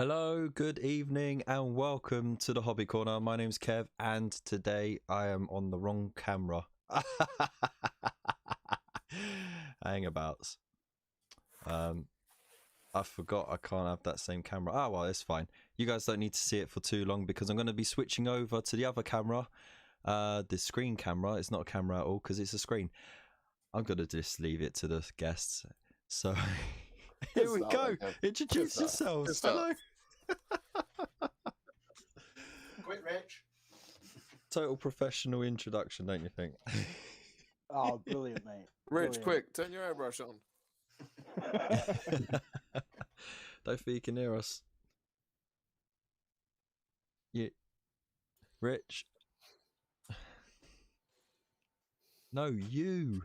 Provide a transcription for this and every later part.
Hello, good evening, and welcome to the Hobby Corner. My name's Kev, and today I am on the wrong camera. Hangabouts. I forgot I can't have that same camera. Ah, well, it's fine. You guys don't need to see it for too long because I'm going to be switching over to the other camera. The screen camera. It's not a camera at all because it's a screen. I'm going to just leave it to the guests. So here we go. Introduce yourselves. Hello. Quit, Rich. Total professional introduction, don't you think? Oh, brilliant, mate. Rich, quick, turn your airbrush on. Don't think you can hear us. You, Rich. No, you.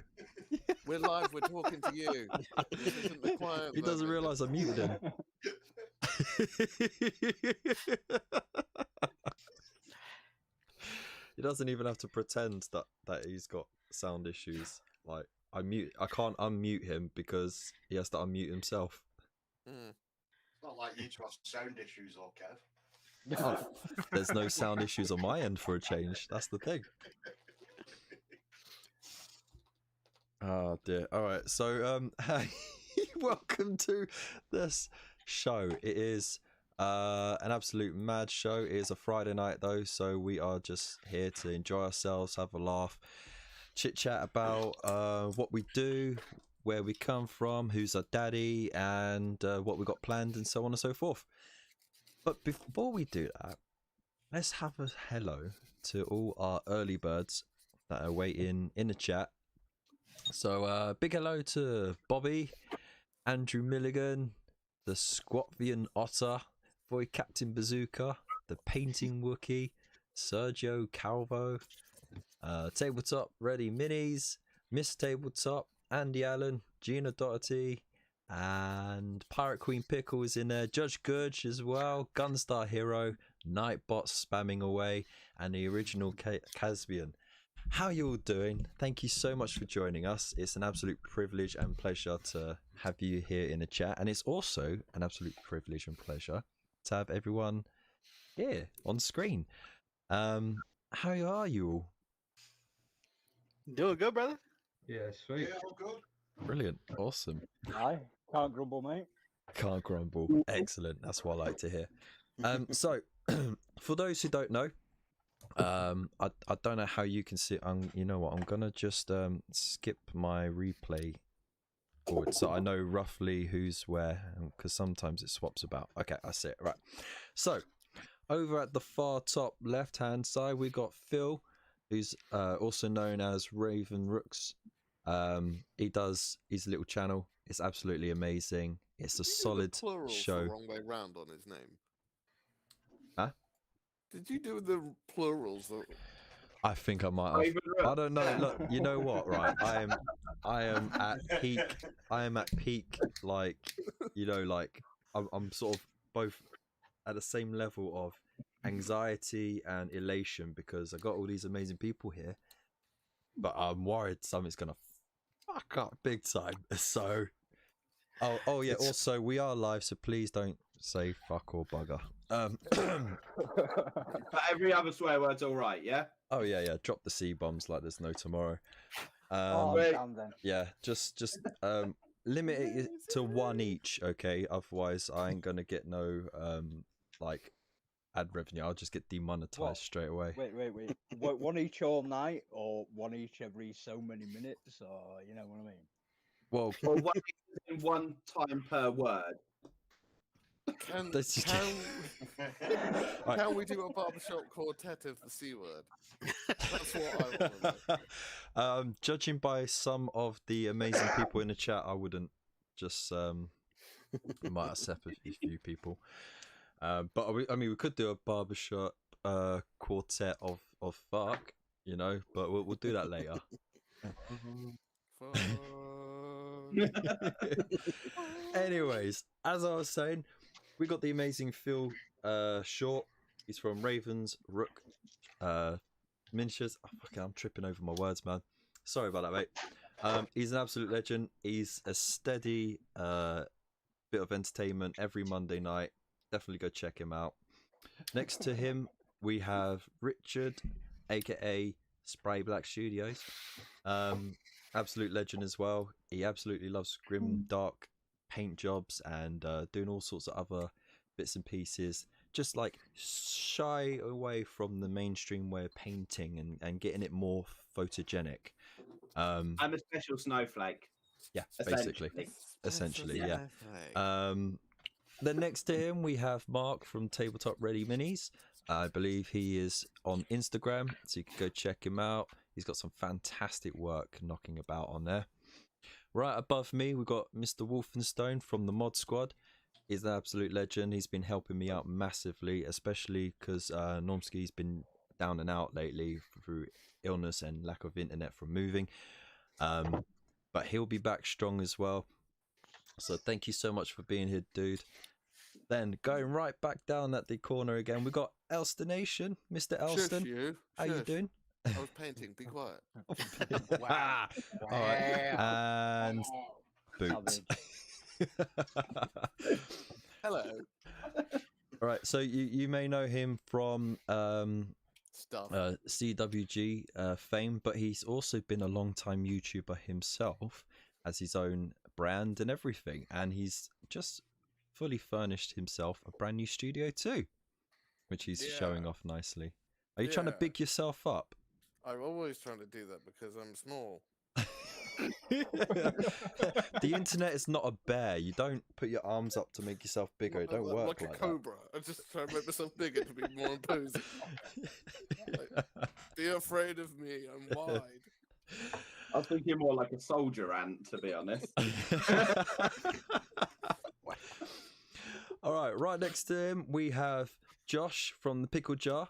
We're live, we're talking to you. This isn't the quiet He doesn't moment. realise I muted him. He doesn't even have to pretend that he's got sound issues. Like I can't unmute him because he has to unmute himself. It's not like you two have sound issues, or Kev. Oh, there's no sound issues on my end for a change. That's the thing. Oh dear. All right. So hey, welcome to this show. It is an absolute mad show. It is a Friday night though, so we are just here to enjoy ourselves, have a laugh, chit chat about what we do, where we come from, who's our daddy, and what we got planned, and so on and so forth. But before we do that, let's have a hello to all our early birds that are waiting in the chat. So big hello to Bobby, Andrew Milligan, the Squatvian Otter, Boy Captain Bazooka, the Painting Wookie, Sergio Calvo, Tabletop Ready Minis, Miss Tabletop, Andy Allen, Gina Doherty, and Pirate Queen Pickle is in there, Judge Gurge as well, Gunstar Hero, Nightbot spamming away, and the original Caspian. How you all doing? Thank you so much for joining us. It's an absolute privilege and pleasure to have you here in the chat, and it's also an absolute privilege and pleasure to have everyone here on screen. How are you all? Doing good, brother. Yeah, sweet. Yeah, all good. Brilliant, awesome. Aye, can't grumble, mate. Can't grumble. Excellent. That's what I like to hear. So, for those who don't know, I don't know how you can see. You know what? I'm gonna just skip my replay forward so I know roughly who's where, because sometimes it swaps about. Okay, I see it. Right. So, over at the far top left-hand side, we got Phil, who's also known as Raven Rooks. He does his little channel. It's absolutely amazing. It's a solid show. The wrong way round on his name. Huh? Did you do the plurals? I think I might have. I don't know. Look, you know what? Right, I am at peak. I am at peak. Like, you know, like I'm sort of both at the same level of anxiety and elation because I got all these amazing people here, but I'm worried something's gonna fuck up big time. So, oh yeah. Also, we are live, so please don't say fuck or bugger. But every other swear word's all right, yeah? Oh yeah. Drop the C bombs like there's no tomorrow. Damn then. Yeah, just limit it to one each, okay? Otherwise, I ain't gonna get no like ad revenue. I'll just get demonetized What? straight away. Wait. One each all night, or one each every so many minutes, or you know what I mean? Well, Or one time per word. Can Right. can we do a barbershop quartet of the C word? That's what I want. Judging by some of the amazing people in the chat, I wouldn't just we might accept a few people. But I mean, we could do a barbershop quartet of fuck, you know. But we'll do that later. Anyways, as I was saying, we got the amazing Phil Short. He's from Ravens Rook Miniatures. Oh, fucking, I'm tripping over my words, man. Sorry about that, mate. He's an absolute legend. He's a steady bit of entertainment every Monday night. definitely go check him out. Next to him, we have Richard, aka Spray Black Studios. Absolute legend as well. He absolutely loves grim, dark paint jobs and doing all sorts of other bits and pieces. Just like shy away from the mainstream way of painting and getting it more photogenic. I'm a special snowflake. Yeah, basically. Essentially, yeah. Then next to him, we have Mark from Tabletop Ready Minis. I believe he is on Instagram, so you can go check him out. He's got some fantastic work knocking about on there. Right above me, we've got Mr. Wolfenstone from the Mod Squad. He's an absolute legend. He's been helping me out massively, especially because Normski's been down and out lately through illness and lack of internet from moving. But he'll be back strong as well. So thank you so much for being here, dude. Then going right back down at the corner again, we got Elston Nation, Mr. Elston. Shush you. How you Shush. doing? I was painting. Be quiet. Wow. All right. And Boots. Hello. All right. So you may know him from Stuff. CWG fame, but he's also been a long-time YouTuber himself, has his own brand and everything, and he's just fully furnished himself a brand new studio too, which he's showing off nicely. Are you trying to big yourself up? I'm always trying to do that because I'm small. The internet is not a bear. You don't put your arms up to make yourself bigger. It don't work like a cobra. I just try to make myself bigger to be more imposing. Be afraid of me. I'm wide. I was thinking more like a soldier ant, to be honest. All right, right next to him we have Josh from the Pickle Jar,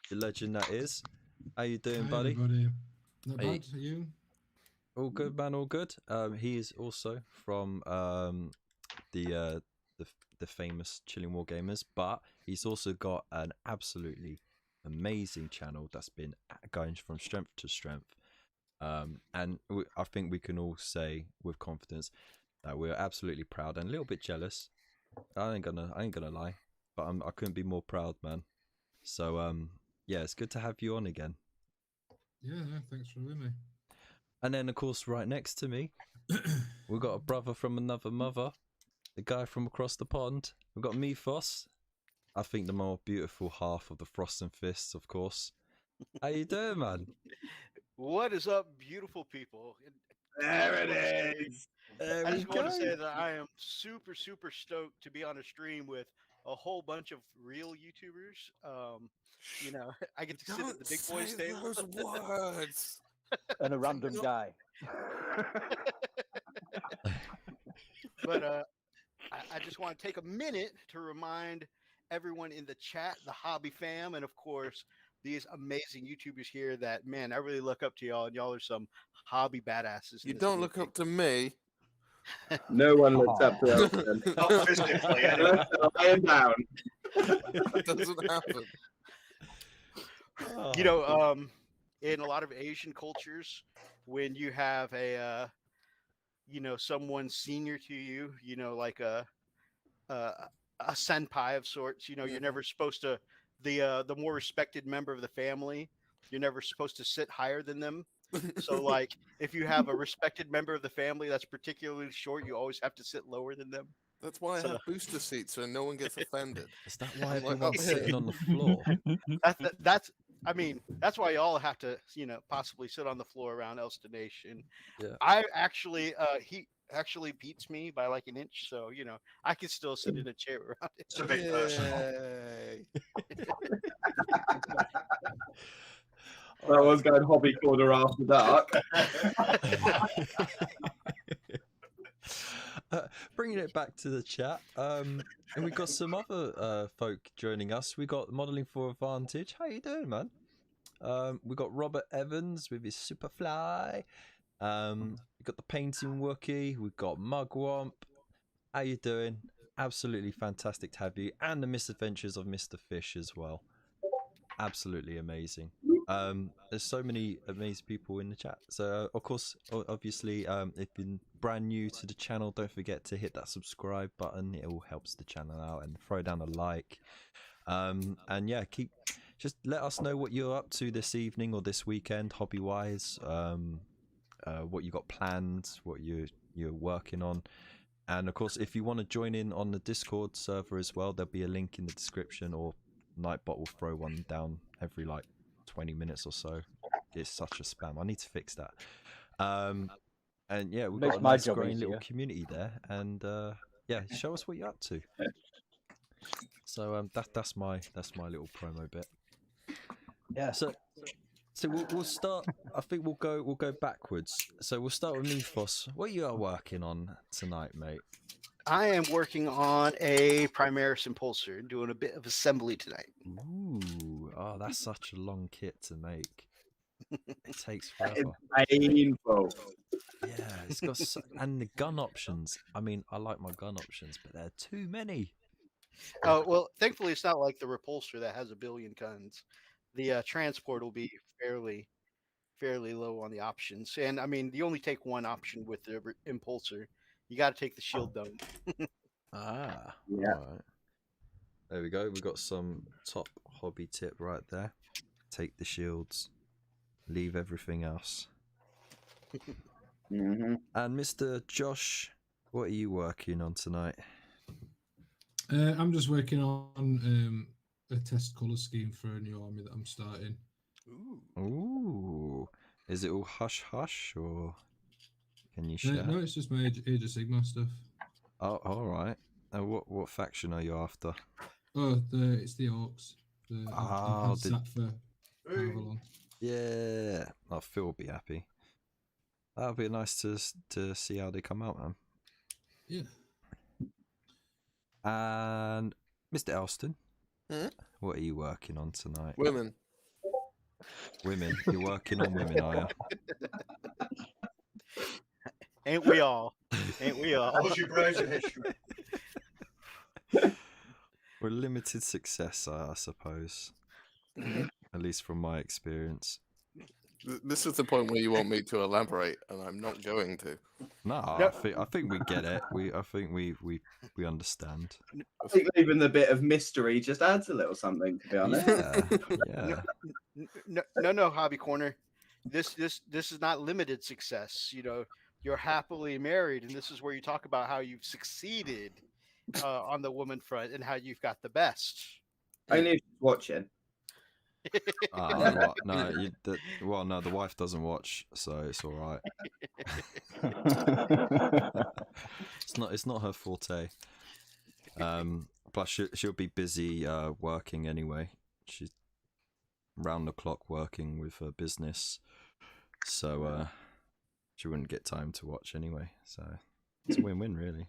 the legend that is. How you doing, Hi, buddy? Everybody. Not Hey. bad. Are you? All good, man. All good. He is also from the famous Chilling War Gamers, but he's also got an absolutely amazing channel that's been going from strength to strength. And I think we can all say with confidence that we're absolutely proud and a little bit jealous. I ain't gonna lie, but I couldn't be more proud, man. So yeah, it's good to have you on again. Yeah, no, thanks for having me. And then of course, right next to me, we've got a brother from another mother, the guy from across the pond. We've got Mephos. I think the more beautiful half of the Frost and Fists, of course. How you doing, man? What is up, beautiful people? There it is. There I we just want to say go. that I am super, super stoked to be on a stream with a whole bunch of real YouTubers. You know, I get to sit at the big boys say table. those words. And a random guy. But I just want to take a minute to remind everyone in the chat, the hobby fam, and of course, these amazing YouTubers here that, man, I really look up to y'all, and y'all are some hobby badasses. in You this don't look community. up to me. No one looks up to Elton. Not physically, anyway. Lying down. It doesn't happen. You know, in a lot of Asian cultures, when you have a you know, someone senior to you, you know, like a senpai of sorts, you know, you're never supposed to, the more respected member of the family, you're never supposed to sit higher than them. So like if you have a respected member of the family that's particularly short, you always have to sit lower than them. That's why I So- have booster seats so no one gets offended. Is that why I'm like, everyone's oh, sitting on the floor? That's I mean, that's why y'all have to, you know, possibly sit on the floor around Elston Nation. Yeah. I actually he actually beats me by like an inch, so you know, I can still sit in a chair around it. It's a bit personal. Yay. I was going hobby corner after dark. Bringing it back to the chat, and we've got some other folk joining us. We got Modeling for Advantage. How you doing, man? We got Robert Evans with his Superfly. We got the Painting Wookie. We've got Mugwump. How you doing? Absolutely fantastic to have you, and the Misadventures of Mr. Fish as well. Absolutely amazing. There's so many amazing people in the chat. So of course, obviously, if you're brand new to the channel, don't forget to hit that subscribe button. It all helps the channel out, and throw down a like. And yeah, just let us know what you're up to this evening or this weekend, hobby wise. What you got planned, what you're working on. And of course, if you want to join in on the Discord server as well, there'll be a link in the description, or Nightbot will throw one down every like 20 minutes or so. It's such a spam. I need to fix that. And yeah, we've Makes got a my nice job growing little easier. community there. And yeah, show us what you're up to. So that's my little promo bit. Yeah. So we'll start. I think we'll go backwards. So we'll start with Mythos. What you are working on tonight, mate? I am working on a Primaris Impulsor, doing a bit of assembly tonight. Ooh, oh, that's such a long kit to make. It takes It's forever. painful. Yeah, it's got and the gun options. I mean, I like my gun options, but there are too many. Oh well, thankfully it's not like the Repulsor that has a billion guns. The transport will be fairly low on the options, and I mean you only take one option with the Impulsor. You got to take the shield dome. Ah, Yeah. all right. There we go. We got some top hobby tip right there. Take the shields, leave everything else. Mm-hmm. And Mr. Josh, what are you working on tonight? I'm just working on a test colour scheme for a new army that I'm starting. Ooh. Ooh, is it all hush hush, or can you share? No, it's just my Age of Sigmar stuff. Oh, all right. What faction are you after? Oh, it's the Orcs. I've had sat for however long. Yeah, I Phil will be happy. That'll be nice to see how they come out, man. Yeah. And Mr. Elston, Hmm? what are you working on tonight? Women. Women. You're working on women, are you? Ain't we all? Ain't we all? How's your browser history? We're limited success, I suppose. At least from my experience. This is the point where you want me to elaborate, and I'm not going to. No, No. I think we get it. I think we understand. I think leaving the bit of mystery just adds a little something, to be honest. Yeah. No, Hobby Corner. This is not limited success. You know, you're happily married, and this is where you talk about how you've succeeded on the woman front and how you've got the best. Only if she's watching. No, no, the wife doesn't watch, so it's all right. It's not her forte. Plus she'll be busy working anyway. She's round the clock working with her business, so she wouldn't get time to watch anyway. So it's a win-win, really.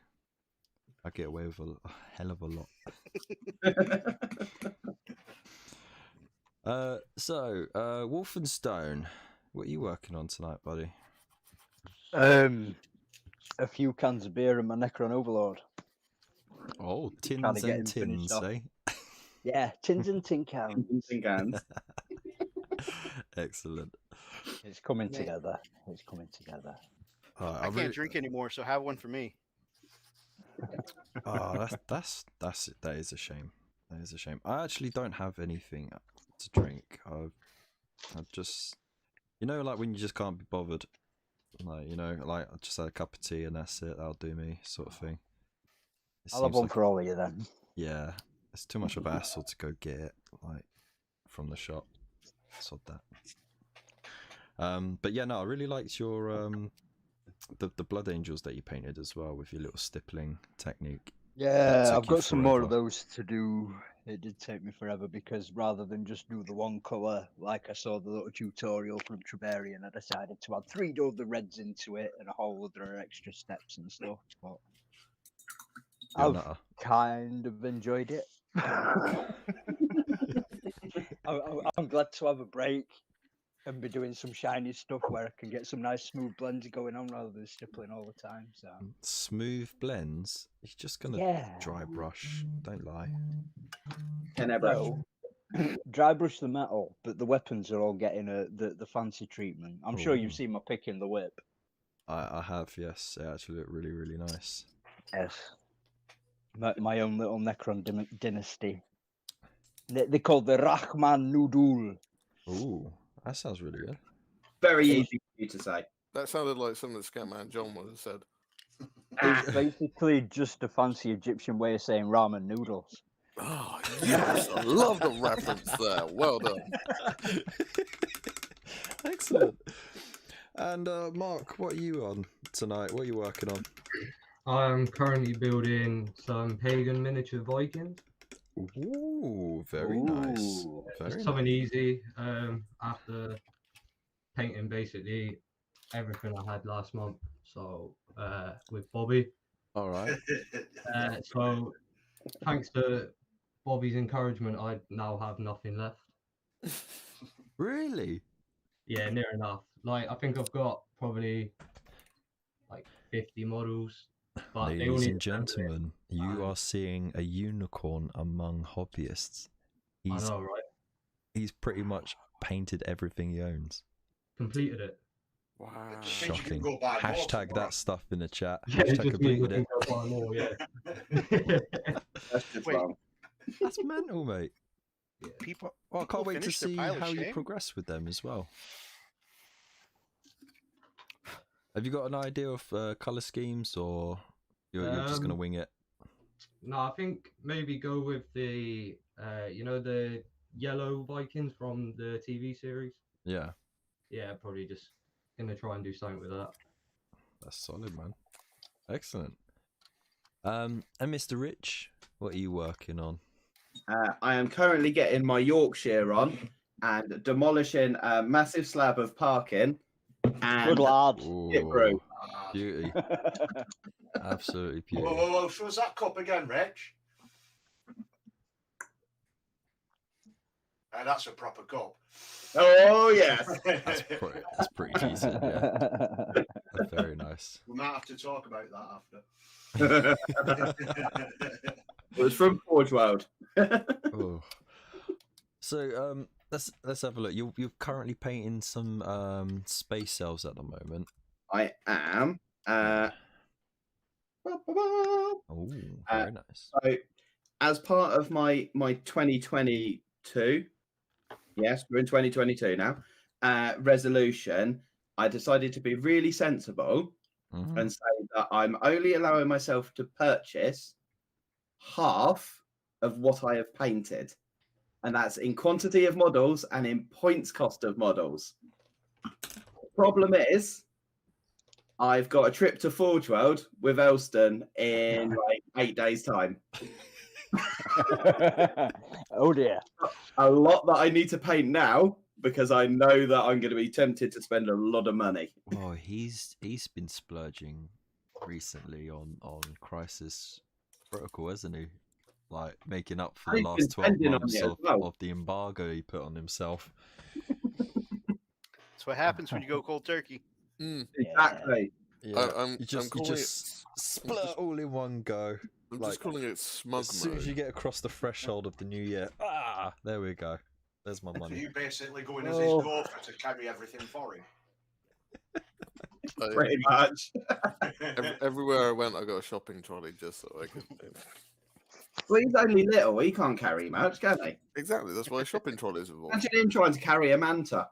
I get away with a hell of a lot. Wolfenstone, what are you working on tonight, buddy? A few cans of beer and my Necron Overlord. Oh, Trying tins to get and him finished tins, off. eh? Yeah, tins and tin cans. Cans. Excellent. It's coming Yeah. together. It's coming together. I can't drink anymore, so have one for me. Oh, that is a shame. That is a shame. I actually don't have anything to drink. I just, like when you just can't be bothered. Like, like I just had a cup of tea and that's it. That'll do me, sort of thing. I'll have one for all of you then. Yeah, it's too much of a hassle to go get it, like, from the shop. Sod that. But yeah, no, I really liked your the blood angels that you painted as well with your little stippling technique. Yeah, took I've you got some more of forever. those to do. It did take me forever because rather than just do the one colour, like I saw the little tutorial from Trebarian, I decided to add 3 other reds into it and a whole other extra steps and stuff. But You're a I've nutter. kind of enjoyed it. I'm glad to have a break and be doing some shiny stuff where I can get some nice smooth blends going on rather than stippling all the time. So Smooth blends. You're just gonna yeah, dry brush. Don't lie. Can I brush? no, dry brush the metal, but the weapons are all getting the fancy treatment. I'm sure Ooh. you've seen my pick in the whip. I have, yes. They actually look really, really nice. Yes. My own little Necron dynasty. They call the Rahman Nudul. Ooh, that sounds really good. Very easy for you to say. That sounded like something Scatman John would have said. It's basically just a fancy Egyptian way of saying ramen noodles. Oh, yes. I love the reference there. Well done. Excellent. And Mark, what are you on tonight? What are you working on? I'm currently building some pagan miniature Vikings. Ooh, very nice. Ooh. Very It's nice. something easy. After painting basically everything I had last month. So with Bobby. All right. So thanks to Bobby's encouragement, I now have nothing left. Really? Yeah, near enough. Like I think I've got probably like 50 models. But they all Ladies need and gentlemen, you are seeing a unicorn among hobbyists. I He's know, right? he's pretty much painted everything he owns. Completed it. Wow. Just means you can Shocking. go buy more Hashtag tomorrow. that stuff in the chat. Yeah, it Hashtag just means completed we it. can go buy more, yeah. That's just Wait. wrong. That's mental, mate. People. Well, I people can't wait to finish their see pile of how you shame? progress with them as well. Have you got an idea of color schemes, or you're just gonna wing it? No, I think maybe go with the the yellow Vikings from the TV series. Yeah, Yeah, probably just gonna try and do something with that. that's solid, man. Excellent. And Mr. Rich, what are you working on? I am currently getting my Yorkshire on and demolishing a massive slab of parking. And Good lad. it broke. Ah, Beauty, absolutely Whoa, beauty. whoa, whoa, show us that cup again, Rich. That's a proper cup. Oh yes. That's pretty decent. Yeah, that's very nice. We might have to talk about that after. It was from Forge World. Oh. So let's have a look. You're currently painting some space elves at the moment. I am. Oh, very nice. So, as part of my 2022, yes, we're in 2022 now, resolution, I decided to be really sensible Mhm. and say that I'm only allowing myself to purchase half of what I have painted. And that's in quantity of models and in points cost of models. Problem is, I've got a trip to Forge World with Elston in like 8 days' time. Oh dear. A lot that I need to paint now because I know that I'm going to be tempted to spend a lot of money. Oh, he's been splurging recently on Crisis Protocol, hasn't he? Like making up for the He's been last 12 spending on months it as well. of the embargo he put on himself. That's what happens when you go cold turkey. Exactly. Yeah, I'm you just calling splurt all in one go. I'm Like, just calling it smug As soon as mode. you get across the threshold of the new year, there we go. There's my So money. you basically going as his Oh. gopher to carry everything for him. Pretty much. Everywhere I went, I got a shopping trolley just so I could. Well, he's only little. He can't carry much, can he? Exactly, that's why shopping trolleys evolved. Imagine him trying to carry a manta.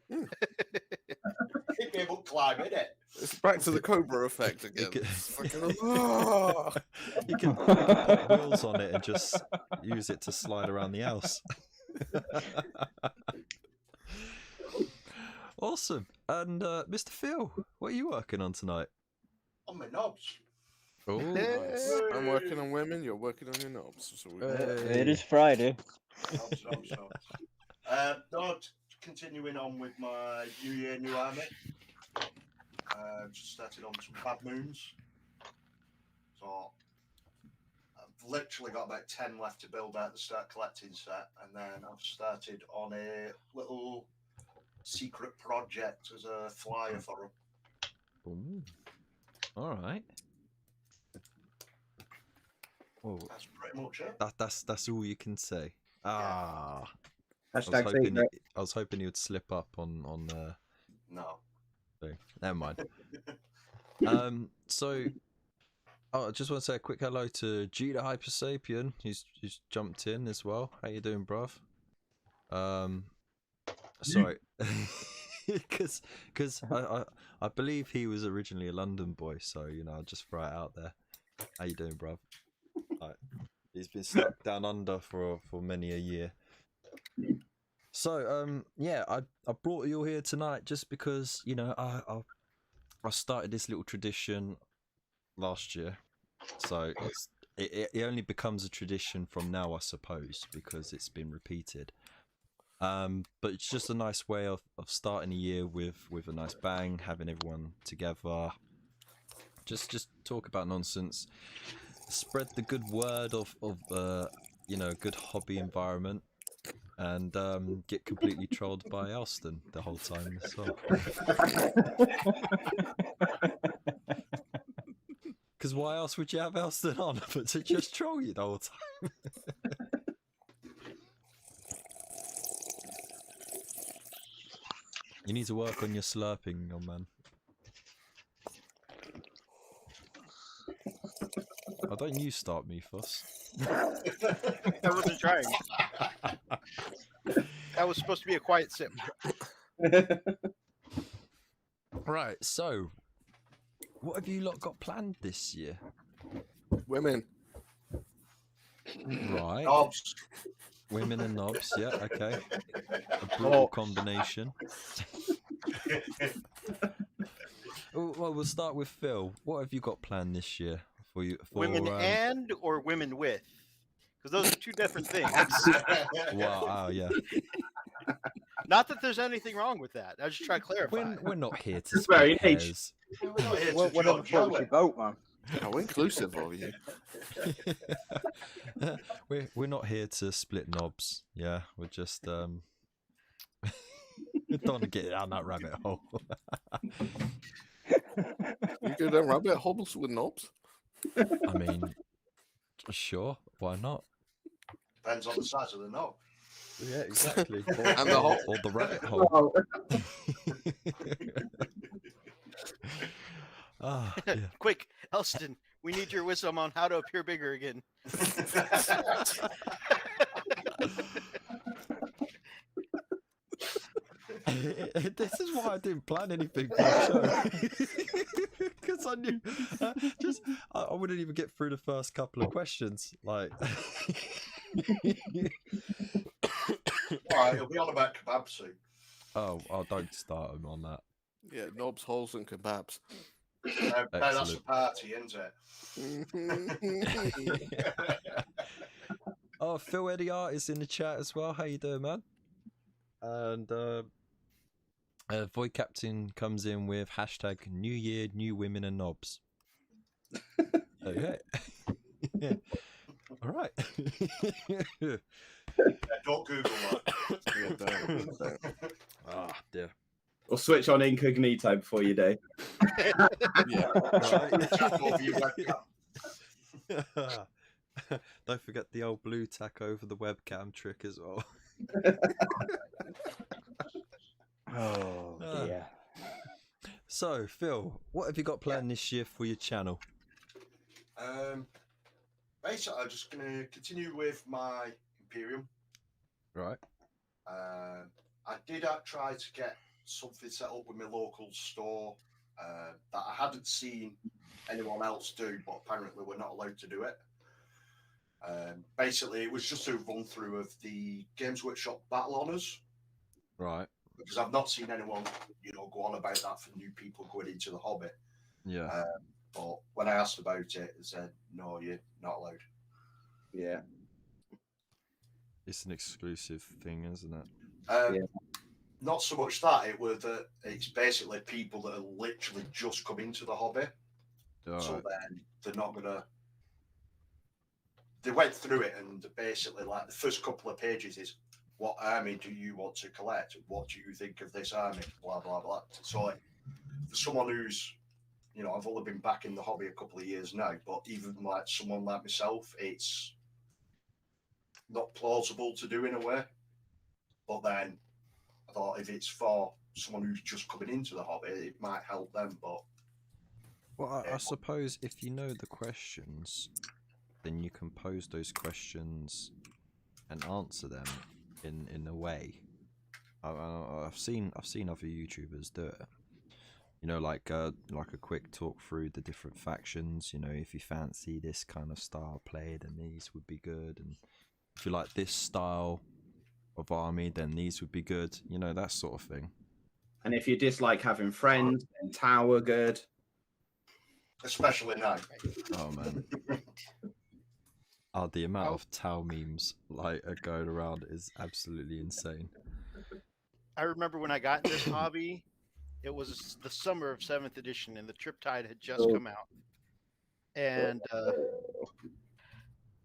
He'd be able to climb in it. It's back to the Cobra effect again. could- It's fucking, ah! You can put wheels on it and just use it to slide around the house. Awesome. And Mr. Phil, what are you working on tonight? On my knobs. Oh, Nice. I'm working on women, you're working on your knobs. So we It is Friday. Knobs, knobs, knobs. No, continuing on with my New Year, New Army. Just started on some bad moons. So I've literally got about 10 left to build out the start collecting set, and then I've started on a little secret project as a flyer for them. Ooh. All right. Oh, That's pretty much it. that's all you can say. Ah, Hashtag secret. I was hoping he would slip up on No. thing. Never mind. So I just want to say a quick hello to Judah Hypersapien. He's jumped in as well. How you doing, bruv? Sorry, because I believe he was originally a London boy, so I'll just throw it out there. How you doing, bruv? Right. He's been stuck down under for many a year. So yeah, I brought you all here tonight just because I started this little tradition last year, so it only becomes a tradition from now, I suppose, because it's been repeated. But it's just a nice way of starting a year with a nice bang, having everyone together, just talk about nonsense, spread the good word of a good hobby environment, and get completely trolled by Elston the whole time as well. Because why else would you have Elston on but to just troll you the whole time? You need to work on your slurping, young man. Oh, don't you start me, Fuss. I wasn't trying. That was supposed to be a quiet sip. Right, so what have you lot got planned this year? Women. Right. Knobs. Women and knobs, yeah, okay. A brutal combination. Well, we'll start with Phil. What have you got planned this year for you? Women and or women with? Because those are two different things. Wow, oh, yeah. Not that there's anything wrong with that. I was just trying to clarify. We're not here to It's very split niche. hairs. Whatever floats your boat, man. How inclusive of you. We're not here to split knobs. Yeah, we're just don't want to get down that rabbit hole. You go down rabbit holes with knobs? I mean, sure, why not? Depends on the size of the knob. Yeah, exactly. And the hole. Or the rabbit hole. Oh, Ah, yeah. Quick, Elston, we need your wisdom on how to appear bigger again. This is why I didn't plan anything for the show. Because I knew I wouldn't even get through the first couple of questions. Like, Alright, it'll be on about kebab soon. oh, don't start him on that. Yeah, knobs, holes, and kebabs. That's a Excellent. party, isn't it? Oh, Phil Eddie Art is in the chat as well. How you doing, man? And Void Captain comes in with hashtag New Year, New Women and Knobs. Okay. Yeah. All right. Yeah, don't Google that. Ah, dear. or switch on incognito before you do. Yeah. Chat over your webcam. Don't forget the old blue tack over the webcam trick as well. Oh Ah. dear. So, Phil, what have you got planned this year for your channel? Basically, I'm just going to continue with my Imperium. Right. I did try to get something set up with my local store that I hadn't seen anyone else do, but apparently we're not allowed to do it. Basically, it was just a run through of the Games Workshop Battle Honours, Right. because I've not seen anyone, go on about that for new people going into the hobby. Yeah. But when I asked about it, they said, no, you're not allowed. Yeah. It's an exclusive thing, isn't it? Yeah. Not so much that, it's basically people that are literally just come into the hobby. All So right. then they're not going to... They went through it, and basically, like, the first couple of pages is, what army do you want to collect? What do you think of this army? Blah, blah, blah. So for someone who's, I've only been back in the hobby a couple of years now, but even like someone like myself, it's not plausible to do in a way. But then I thought if it's for someone who's just coming into the hobby, it might help them. But Well, I suppose if you know the questions, then you can pose those questions and answer them in a way. I've seen other YouTubers do it. You know, like a quick talk through the different factions. You know, if you fancy this kind of style play, then these would be good, and if you like this style of army, then these would be good. You know, that sort of thing. And if you dislike having friends, then Tau are good. especially now. Oh man. Oh, the amount of Tau memes like are going around is absolutely insane. I remember when I got in this hobby, it was the summer of 7th edition, and the Triptide had just come out. And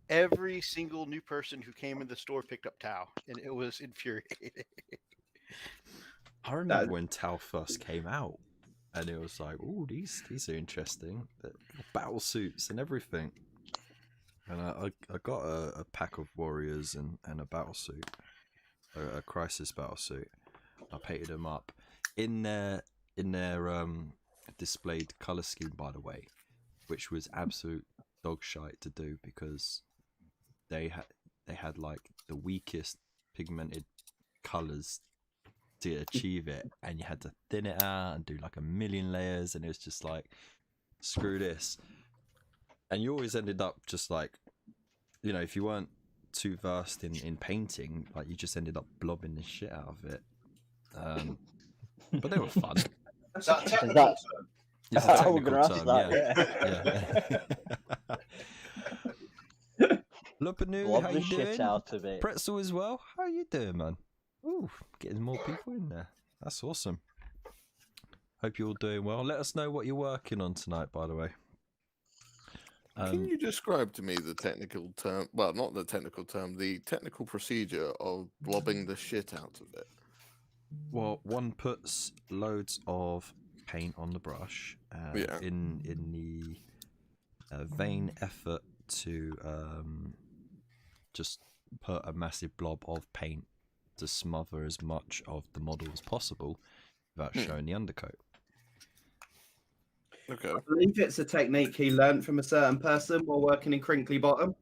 every single new person who came in the store picked up Tau, and it was infuriating. I remember when Tau first came out, and it was like, "Oh, these are interesting. Battle suits and everything." And I got a pack of warriors and a battle suit, a crisis battle suit. I painted them up in their displayed color scheme, by the way, which was absolute dog shite to do because they had like the weakest pigmented colors to achieve it, and you had to thin it out and do like a million layers, and it was just like, screw this. And you always ended up just like, you know, if you weren't too versed in painting, like you just ended up blobbing the shit out of it. But they were fun. Is that a technical term? It's a technical term, yeah. Lupanu, Blob how the you shit doing? out of it. Pretzel as well. How you doing, man? Ooh, getting more people in there. That's awesome. Hope you're all doing well. Let us know what you're working on tonight, by the way. Can you describe to me the technical term? Well, not the technical term, the technical procedure of blobbing the shit out of it. Well, one puts loads of paint on the brush in the vain effort to just put a massive blob of paint to smother as much of the model as possible without showing the undercoat. Okay. I believe it's a technique he learned from a certain person while working in Crinkly Bottom.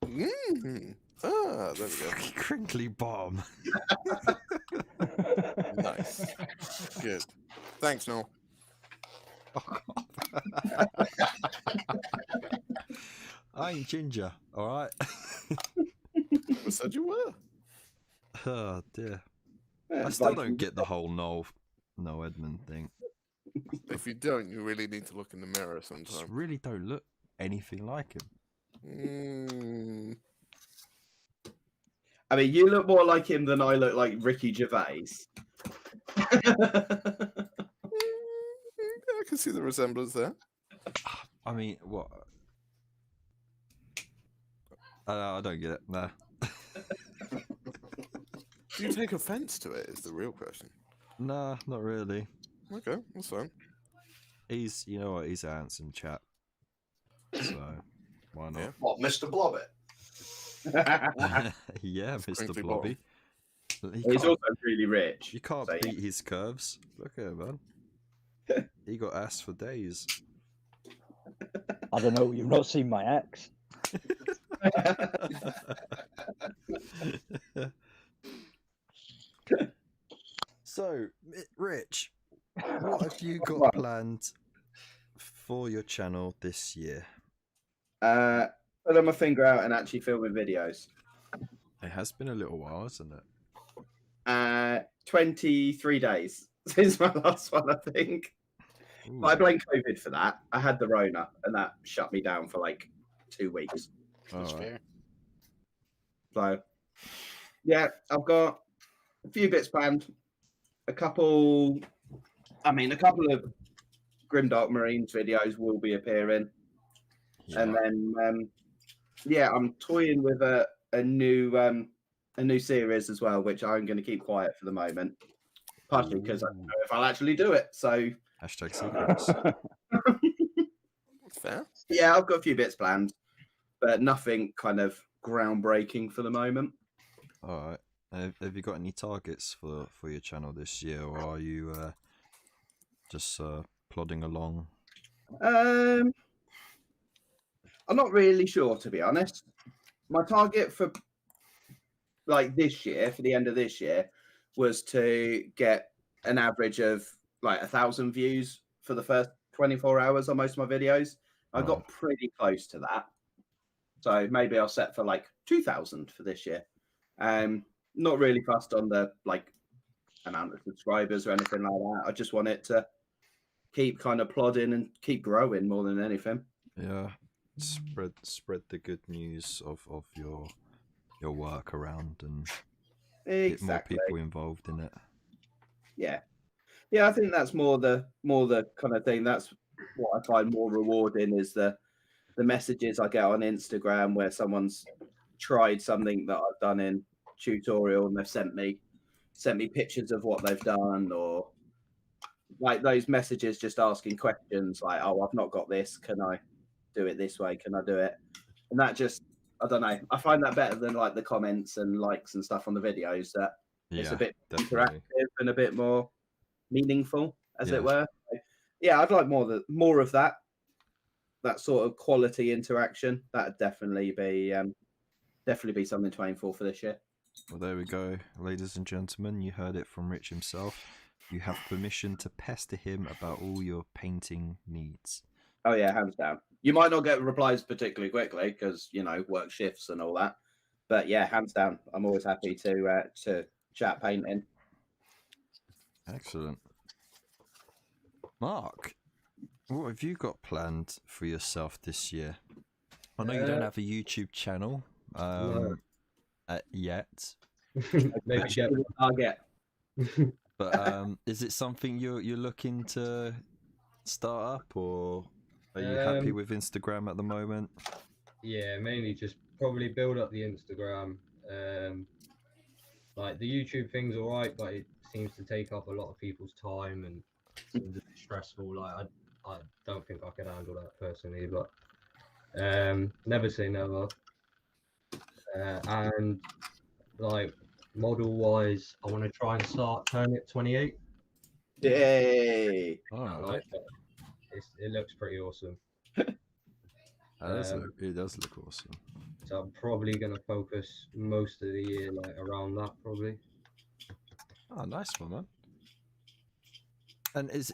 Mm. Ah, there we go. Crinkly bomb. Nice. Good. Thanks, Noel. I ain't ginger, alright? I said you were. Oh dear. Yeah, I it's still like- don't get the whole Noel Edmund thing. If you don't, you really need to look in the mirror Just sometime. really don't look anything like him. Mm. I mean, you look more like him than I look like Ricky Gervais. I can see the resemblance there. I mean, what? I don't get it. Nah. Do you take offense to it? Is the real question. Nah, not really. Okay, that's fine. He's, you know what? He's a handsome chap. So, why not? Yeah. What, Mr. Blobbit? Yeah, Mr. Crinkly Blobby. He He's can't, also really rich. you can't so, yeah. beat his curves. Look at him, man. He got ass for days. I don't know. You've not seen my ex. So, Rich, what have you got planned for your channel this year? Putting my finger out and actually filming videos. It has been a little while, hasn't it? 23 days since my last one, I think. Ooh. But I blame COVID for that. I had the Rona, and that shut me down for like 2 weeks. That's Alright. fair. So, yeah, I've got a few bits planned. A couple of Grimdark Marines videos will be appearing. Yeah. And then, yeah, I'm toying with a new series as well, which I'm going to keep quiet for the moment. Partially because I don't know if I'll actually do it. So, Hashtag secrets. That's fair. yeah, I've got a few bits planned, but nothing kind of groundbreaking for the moment. All right. Have you got any targets for your channel this year, or are you just plodding along? I'm not really sure, to be honest. My target for like this year, for the end of this year, was to get an average of like 1,000 views for the first 24 hours on most of my videos. I got pretty close to that. So maybe I'll set for like 2,000 for this year. Not really fussed on the like amount of subscribers or anything like that. I just want it to keep kind of plodding and keep growing more than anything. Yeah, spread the good news of your work around and get more people involved in it. Yeah, I think that's more the kind of thing. That's what I find more rewarding is the messages I get on Instagram where someone's tried something that I've done in tutorial and they've sent me pictures of what they've done, or like those messages just asking questions like, oh, I've not got this, can I do it this way, can I do it? And that just, I don't know, I find that better than like the comments and likes and stuff on the videos, that it's a bit interactive and a bit more meaningful, as it were. So, yeah, I'd like more of that sort of quality interaction. That'd definitely be something to aim for this year. Well, there we go, ladies and gentlemen. You heard it from Rich himself. You have permission to pester him about all your painting needs. Oh yeah, hands down. You might not get replies particularly quickly because work shifts and all that, but yeah, hands down. I'm always happy to chat painting. Excellent. Mark, what have you got planned for yourself this year? I know you don't have a YouTube channel yet. Maybe get target. But is it something you're looking to start up, or are you happy with Instagram at the moment? Yeah, mainly just probably build up the Instagram. Like the YouTube thing's alright, but it seems to take up a lot of people's time and seems a bit stressful. Like I don't think I could handle that personally, but never say never. And like model wise, I want to try and start Turnip 28. Yay! Oh, Like it looks pretty awesome. it does look awesome. So I'm probably gonna focus most of the year like around that, probably. Oh, nice one, man. And is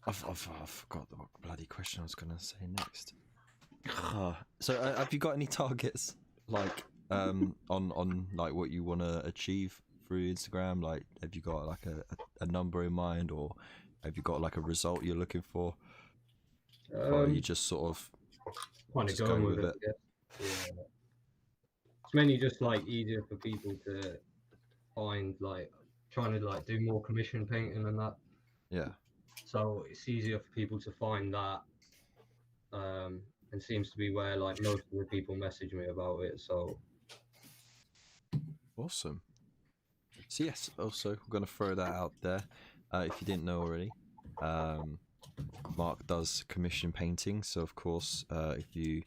I forgot the bloody question I was gonna say next. So have you got any targets like on like what you want to achieve through Instagram? Like, have you got like a number in mind, or have you got like a result you're looking for? Or are you just sort of kind of going with it? Yeah. It's mainly just like easier for people to find, like trying to like do more commission painting and that. Yeah. So it's easier for people to find that, and seems to be where like most of the people message me about it. So awesome. So yes, also we're gonna throw that out there. If you didn't know already, Mark does commission painting. So of course, if you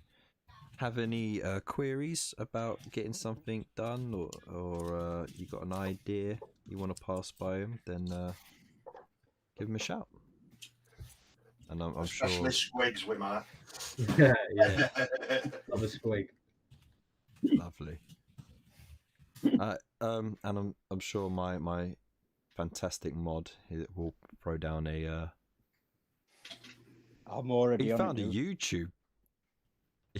have any queries about getting something done, or you got an idea you want to pass by him, then give him a shout. And I'm Especially sure squigs with Mark. yeah, love a squig. Lovely. And I'm sure my fantastic mod will throw down a. I'm already He on found it, a dude. YouTube.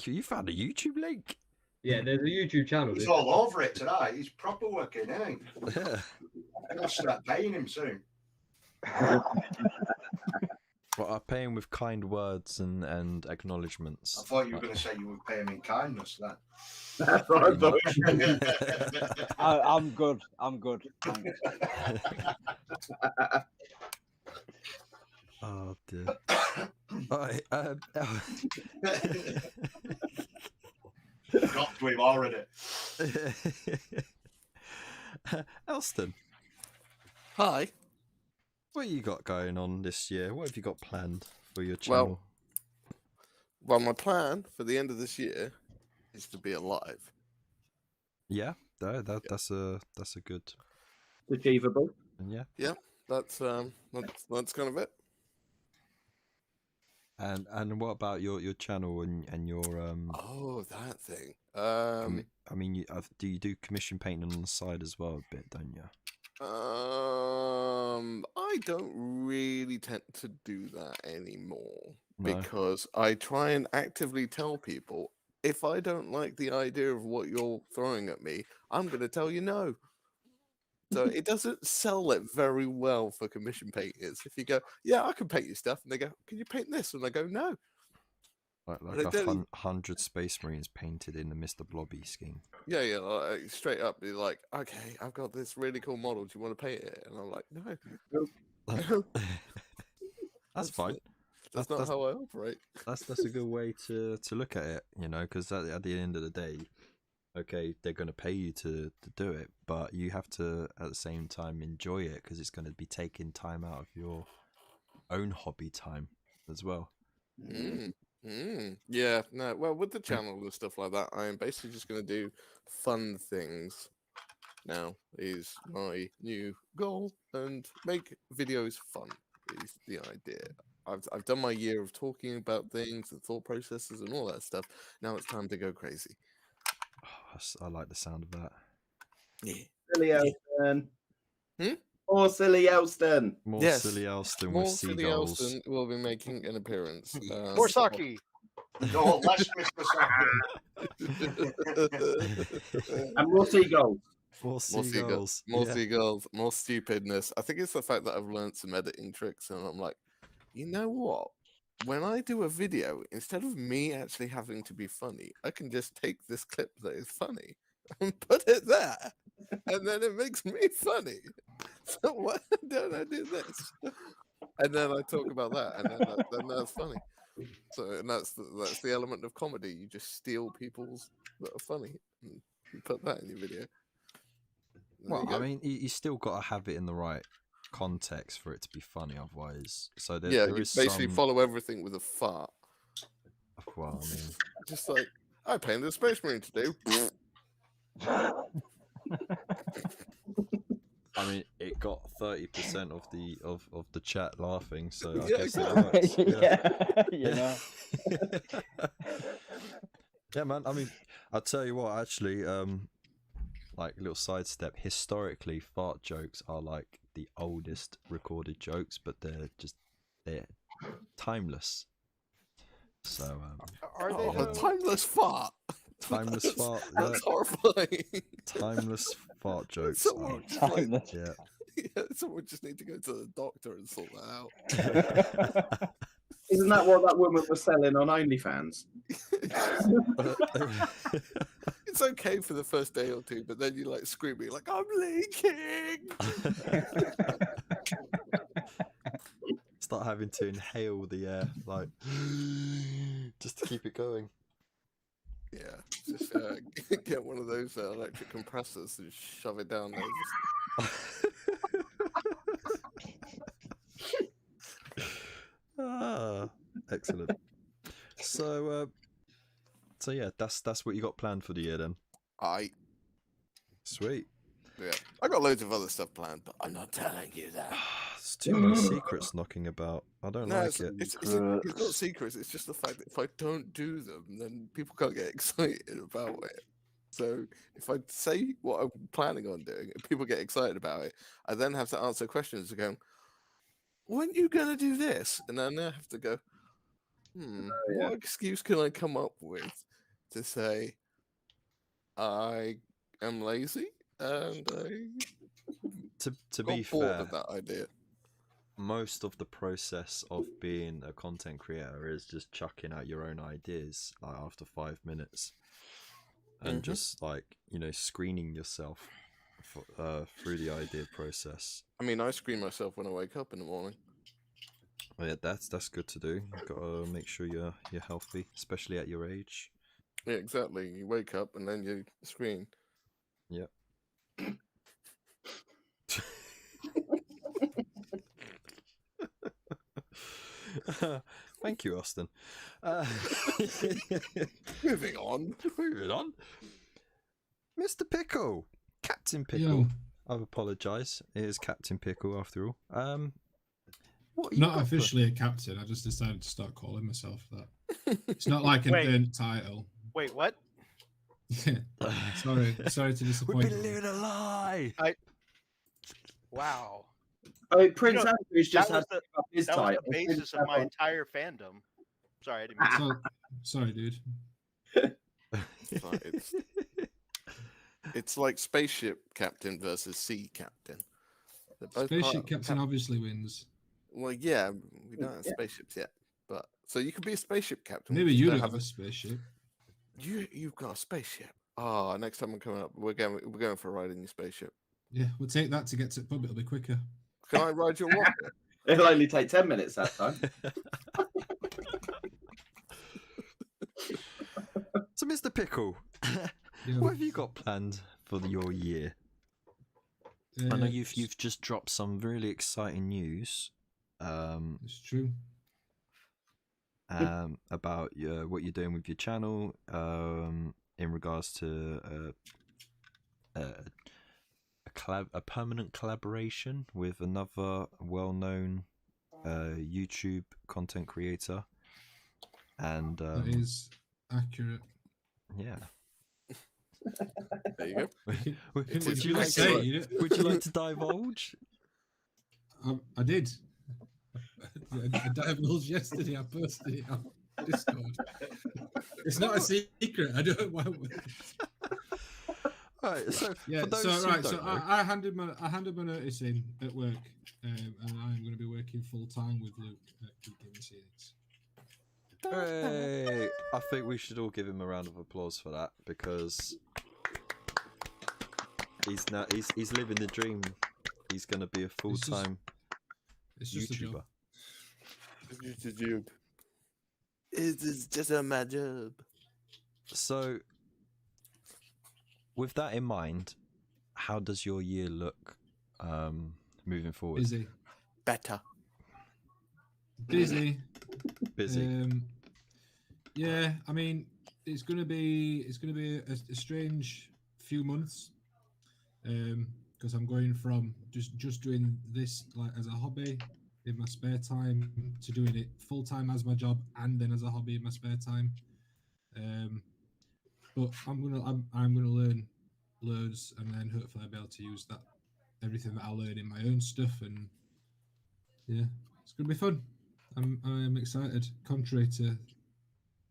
You found a YouTube link? Yeah, there's a YouTube channel. He's all over it tonight. He's proper working, isn't he? Yeah. I'm gonna start paying him soon. Well, I pay him with kind words and acknowledgements. I thought you were going to say you would pay him in kindness. That's what I thought. I'm good. I'm good. Thanks. Oh dear. Alright, Got to him already. Elston, Hi. what you got going on this year? What have you got planned for your channel? Well, my plan for the end of this year is to be alive. Yeah, that's a good. Achievable. And yeah, That's kind of it. and what about your channel and your Oh, that thing. I mean, do you do commission painting on the side as well a bit, don't you? I don't really tend to do that anymore No. because I try and actively tell people if I don't like the idea of what you're throwing at me, I'm going to tell you no. So it doesn't sell it very well for commission painters. If you go, yeah, I can paint you stuff, and they go, can you paint this? And I go, no. Like But I a don't- 100 Space Marines painted in the Mr. Blobby scheme. Yeah, like, straight up, be like, okay, I've got this really cool model. Do you want to paint it? And I'm like, no. That's fine. That's not how I operate. That's a good way to look at it, you know, because at the end of the day, okay, they're going to pay you to do it, but you have to at the same time enjoy it because it's going to be taking time out of your own hobby time as well. Yeah, no. Well, with the channel and stuff like that, I am basically just going to do fun things. Now is my new goal, and make videos fun is the idea. I've done my year of talking about things and thought processes and all that stuff. Now it's time to go crazy. I like the sound of that. Yeah. Silly Elston. Hmm? More Silly Elston. More Yes. silly Elston More with Silly seagulls. Elston will be making an appearance. More Saki. No, less Mr. Saki. And more seagulls. More seagulls. More Yeah. seagulls, more stupidness. I think it's the fact that I've learned some editing tricks, and I'm like, you know what? When I do a video, instead of me actually having to be funny, I can just take this clip that is funny and put it there, and then it makes me funny. So why don't I do this? And then I talk about that, and then that's funny. So, and that's the element of comedy. You just steal people's that are funny and you put that in your video. There you Well, I go. mean, you still got to have it in the right context for it to be funny, otherwise. So there you is basically some. follow everything with a fart. Well, I mean, Just like, I painted a Space Marine today. it got 30% of the chat laughing, so I Yeah, guess exactly. it works. You know. Yeah, man. I mean, I'll tell you what. Actually, like a little sidestep. Historically, fart jokes are like the oldest recorded jokes, but they're timeless. So, Are they? Oh, a though? timeless fart. timeless fart. That's horrifying. Timeless fart jokes. Someone Are, just like, Timeless. yeah. yeah, someone just need to go to the doctor and sort that out. Isn't that what that woman was selling on OnlyFans? It's okay for the first day or two, but then you like screaming like I'm leaking. Start having to inhale the air, like just to keep it going. Yeah, just get one of those electric compressors and shove it down there. Excellent. So yeah, that's what you got planned for the year then. Yeah, Sweet. I got loads of other stuff planned, but I'm not telling you that. There's too many secrets knocking about. I don't No, like it. it's not secrets. It's just the fact that if I don't do them, then people can't get excited about it. So if I say what I'm planning on doing and people get excited about it, I then have to answer questions and go, weren't you going to do this? And then I have to go, what excuse can I come up with to say I am lazy and I To got be bored fair, of that idea? most of the process of being a content creator is just chucking out your own ideas like after 5 minutes and just like, you know, screening yourself through the idea process. I mean, I screen myself when I wake up in the morning. Yeah, that's good to do. You've got to make sure you're healthy, especially at your age. Yeah, exactly. You wake up and then you screen. Yep. Thank you, Austin. Moving on. Moving on. Mr. Pickle, Captain Pickle. Yo, I apologise. It is Captain Pickle after all. What you not got officially a captain. I just decided to start calling myself that. It's not like an Wait. earned title. Wait, what? Sorry to We've disappoint been you. living a lie. Wow. I mean, Prince know, Andrew's just that was had to give up his That was title. the basis of my entire fandom. Sorry, I didn't mean to. Sorry, dude. It's like spaceship captain versus sea captain. They're both part Spaceship of captain obviously wins. Well, yeah, we don't have Yeah. spaceships yet, but so you could be a spaceship captain. Maybe we just you don't don't have a spaceship. You've got a spaceship. Oh, next time I'm coming up, we're going for a ride in your spaceship. Yeah, we'll take that to get to the pub. It'll be quicker. Can I ride your rocket? It'll only take 10 minutes that time. So, Mr. Pickle, Yeah. what have you got planned for your year? I know you've just dropped some really exciting news. It's true. About what you're doing with your channel. In regards to a permanent collaboration with another well-known YouTube content creator, and That is accurate. yeah. There you go. Would It's would a you like say, to, would you like to divulge? I did. I divulged yesterday. I posted it on Discord. It's not a secret. I don't. Why would... Right. So Yeah. for those So who right. don't So know, I handed my notice in at work, and I'm going to be working full time with Luke at Geek Gaming Series. hooray! I think we should all give him a round of applause for that, because he's living the dream. He's going to be a full-time It's just a YouTuber. job. It's just a job. It is just a my job. So, with that in mind, how does your year look moving forward? Busy. Better. Busy. Busy. Yeah, I mean, it's gonna be a strange few months, because I'm going from just doing this like as a hobby in my spare time to doing it full time as my job and then as a hobby in my spare time. But I'm gonna learn loads, and then hopefully I'll be able to use that everything that I learn in my own stuff, and yeah, it's gonna be fun. I'm excited, contrary to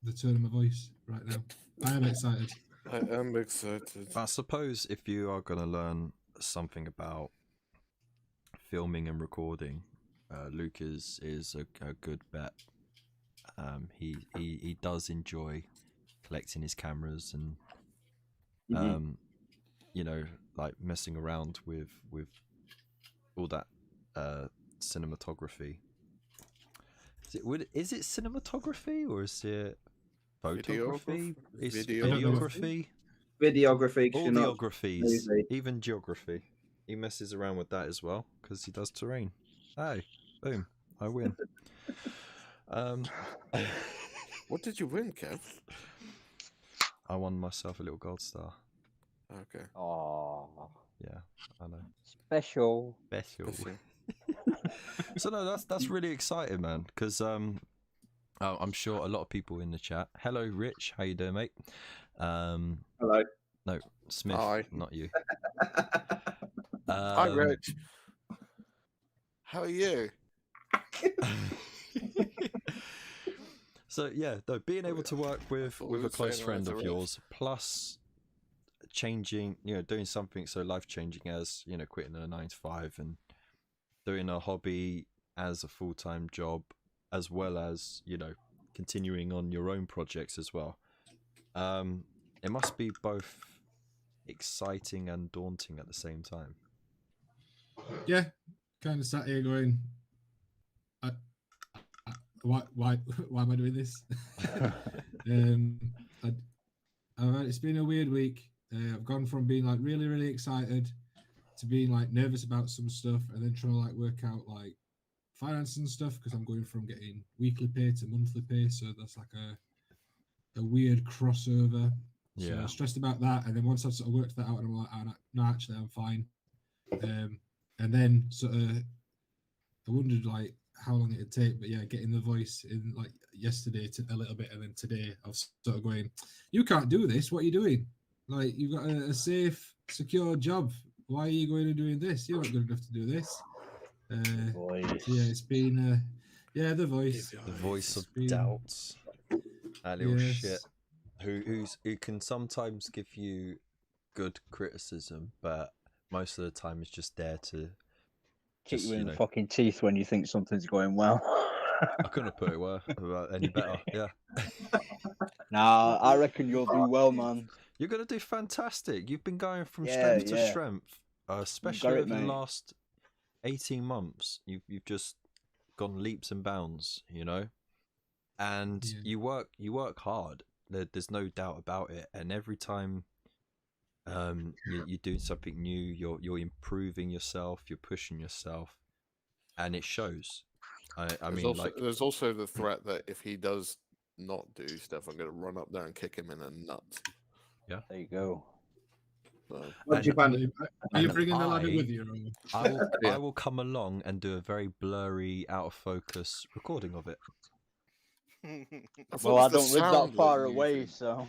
the tone of my voice right now. I am excited. I am excited. I suppose if you are going to learn something about filming and recording, Luke is a good bet. He does enjoy collecting his cameras and you know, like messing around with all that cinematography. Is it cinematography or is it photography? It's videography. Videography. 'cause All you're not geographies, movie. even geography. He messes around with that as well because he does terrain. Hey, boom, I win. What did you win, Kev? I won myself a little gold star. Okay. Oh, Yeah, I know. special. Special. Special. So no, that's really exciting, man. Because I'm sure a lot of people in the chat. Hello, Rich. How you doing, mate? Hello. No, Smith. Hi. Not you. Hi, Rich. How are you? So yeah, though being able to work with thought we a were close saying hi friend to of Rich. yours, plus changing, doing something so life changing as quitting a 9 to 5 and doing a hobby as a full time job, as well as continuing on your own projects as well. It must be both exciting and daunting at the same time. Yeah, kind of sat here going, why am I doing this? It's been a weird week. I've gone from being like really, really excited to being like nervous about some stuff, and then trying to like work out like finances and stuff because I'm going from getting weekly pay to monthly pay, so that's like a weird crossover. So I Yeah. was stressed about that, and then once I sort of worked that out, and I'm like, no, actually, I'm fine. And then sort of I wondered like how long it'd take, but yeah, getting the voice in like yesterday to a little bit, and then today I was sort of going, you can't do this. What are you doing? Like you've got a safe, secure job. Why are you going and doing this? You're not good enough to do this. Voice. So yeah, it's been the voice. The voice of been- doubts. That little Yes. shit. Who can sometimes give you good criticism, but most of the time is just there to Kick just, you in you the know. fucking teeth when you think something's going well. I couldn't have put it any better. Yeah. Nah, I reckon you'll do well, man. You're gonna do fantastic. You've been going from Yeah, strength to yeah. strength, especially it, over the mate. last 18 months. You've just gone leaps and bounds, you know. And Yeah. you work hard. There's no doubt about it. And every time you do something new, you're improving yourself, you're pushing yourself, and it shows. I mean, like, there's also the threat that if he does not do stuff, I'm going to run up there and kick him in the nuts. There you go. So, What do you And- plan? Are you and bringing the ladder I- with you? Or... I will come along and do a very blurry, out of focus recording of it. I thought Well, it I was the don't live that sound far we're away, using. so.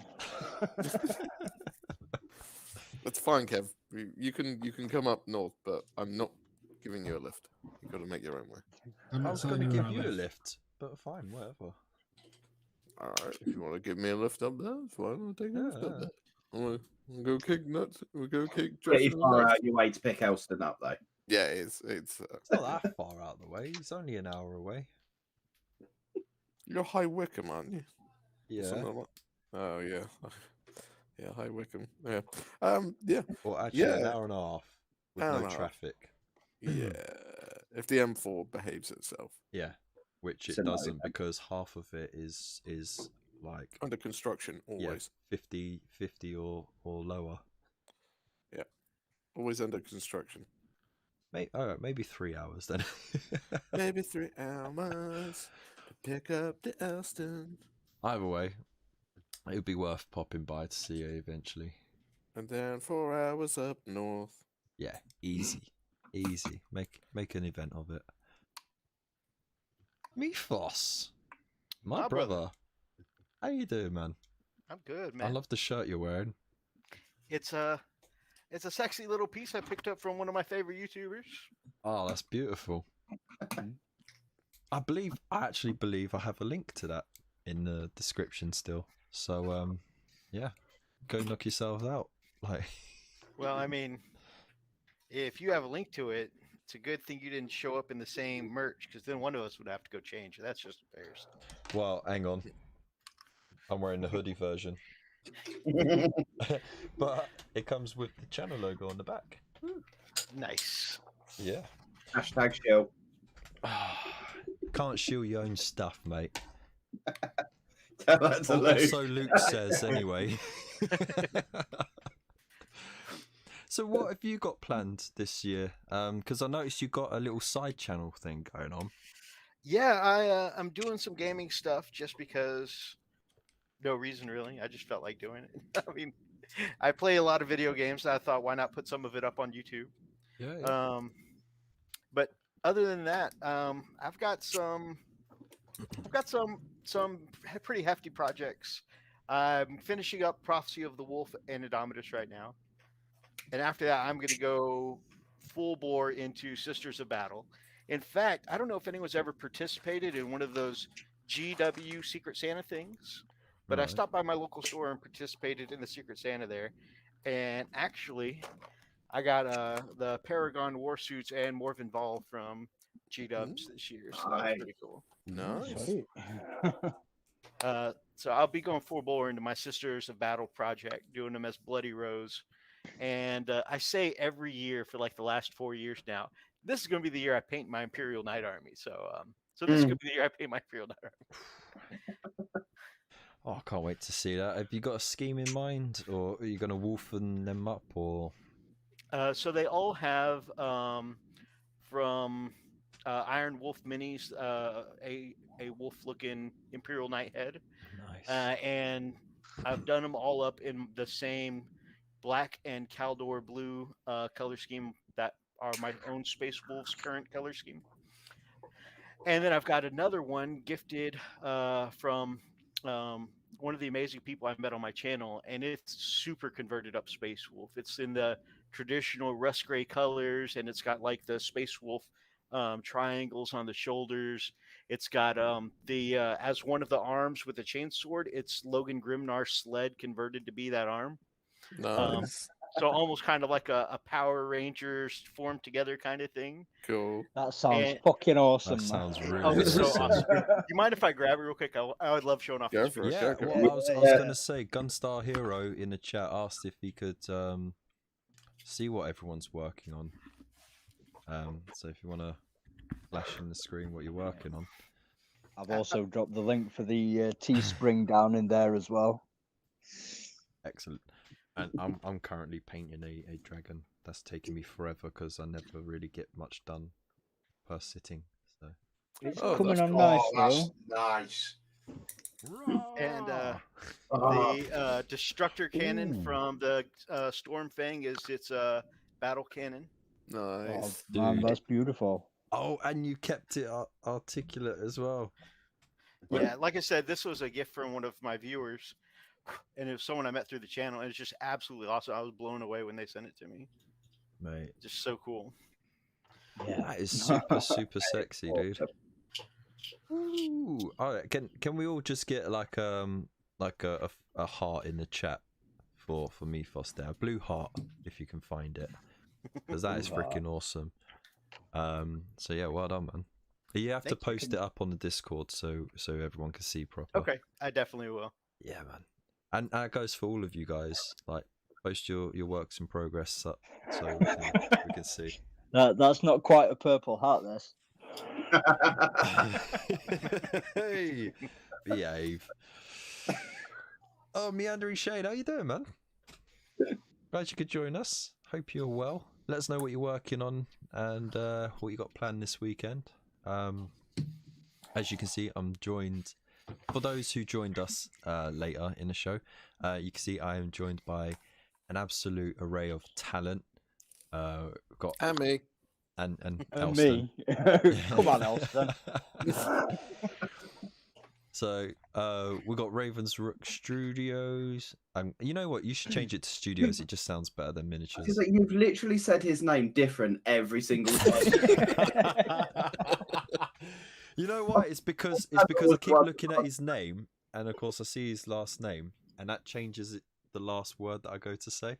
That's fine, Kev. You can come up north, but I'm not giving you a lift. You've got to make your own way. I'm I not was telling going to you give where I you a live. lift, but fine, whatever. All right, if you want to give me a lift up there, it's fine. I'll take a lift Yeah. up there. We'll go kick nuts. We'll go kick Pretty Josh in the far nuts. out your way to pick Elston up, though. Yeah, it's It's not that far out of the way. He's only an hour away. you're High Wycombe, aren't you? Or Yeah. something like- Oh yeah, yeah, High Wycombe. Yeah, yeah, Or actually, an Yeah. hour and a half with Hour no and a half. traffic. yeah. If the M4 behaves itself, Yeah, which it So no, doesn't then. because half of it is like under construction, yeah, always, 50 or lower. always under construction. Maybe 3 hours then. Maybe 3 hours to pick up the Elston, Either way, it would be worth popping by to see you eventually. and then 4 hours up north. Yeah, easy. Make an event of it. Mephos, my My brother. brother. How you doing, man? I'm good, I man. love the shirt you're wearing. It's a sexy little piece I picked up from one of my favorite YouTubers. Oh, that's beautiful. I actually believe I have a link to that in the description still. So yeah, go knock yourselves out. Like, Well, I mean, if you have a link to it, it's a good thing you didn't show up in the same merch because then one of us would have to go change. That's just embarrassing. well, hang on. I'm wearing the hoodie version, but it comes with the channel logo on the back. Nice. Yeah. Hashtag shill. Can't shield your own stuff, mate. Tell that to Luke. So Luke says anyway. So what have you got planned this year? Because I noticed you got a little side channel thing going on. Yeah, I'm doing some gaming stuff just because. No reason really. I just felt like doing it. I mean, I play a lot of video games. And I thought, why not put some of it up on YouTube? Yeah. But other than that, I've got some pretty hefty projects. I'm finishing up Prophecy of the Wolf and Indomitus right now, and after that, I'm going to go full bore into Sisters of Battle. In fact, I don't know if anyone's ever participated in one of those GW Secret Santa things, but I Right. stopped by my local store and participated in the Secret Santa there, and actually, I got the Paragon war suits and Morven Ball from G-Dubs this year, so that was Nice. pretty cool. Nice. Sweet. So I'll be going full bore into my Sisters of Battle project, doing them as Bloody Rose. And I say every year for like the last 4 years now, this is going to be the year I paint my Imperial Knight Army. So this is going to be the year I paint my Imperial Knight Army. Oh, I can't wait to see that. Have you got a scheme in mind, or are you going to wolfen them up, or? So they all have from Iron Wolf minis, a wolf-looking Imperial Nighthead, Nice. and I've done them all up in the same black and Caldor blue color scheme that are my own Space Wolves current color scheme. And then I've got another one gifted from one of the amazing people I met on my channel, and it's super converted up Space Wolf. It's in the traditional rust gray colors, and it's got like the Space Wolf triangles on the shoulders. It's got the as one of the arms with the chainsword, it's Logan Grimnar's sled converted to be that arm. Nice. So almost kind of like a Power Rangers formed together kind of thing. Cool. That sounds And- fucking awesome. That man. sounds really Oh, it's so awesome. awesome. Do you mind if I grab it real quick? I would love showing off Go this for it. first. Yeah, Go. well, I was Yeah. going to say, Gunstar Hero in the chat asked if he could see what everyone's working on. So if you want to flash in the screen what you're working on. I've also dropped the link for the Teespring down in there as well. Excellent. And I'm currently painting a dragon. That's taking me forever because I never really get much done per sitting. So It's Oh, coming that's on cool. nice, that's though. nice. And Ah, the Destructor cannon Ooh. from the Stormfang is its battle cannon. Oh, Nice. man, Dude. that's beautiful. Oh, and you kept it articulate as well. Yeah, like I said, this was a gift from one of my viewers, and it was someone I met through the channel, and it's just absolutely awesome. I was blown away when they sent it to me. Mate, Just so cool. Yeah. that is super sexy, dude. Ooh. All right, can we all just get like a heart in the chat for me, Foster? A blue heart if you can find it, because that is Blue heart. freaking awesome. So yeah, well done, man. You have to Thank you. post it up on the Discord so everyone can see proper. Okay, I definitely will. Yeah, man. And that goes for all of you guys. Like, post your works in progress up so we can see. That's not quite a purple heart, this. Hey, behave. Oh, Meandering Shade, how you doing, man? Glad you could join us. Hope you're well. Let us know what you're working on and what you got planned this weekend. As you can see, I'm joined. For those who joined us later in the show, you can see I am joined by an absolute array of talent. Got And me. and And Elston. me. Come on, Elston. So we got Ravens Rook Studios. You know what? You should change it to Studios. It just sounds better than miniatures. Because you've literally said his name different every single time. You know why? It's because I keep looking at his name, and of course I see his last name, and that changes the last word that I go to say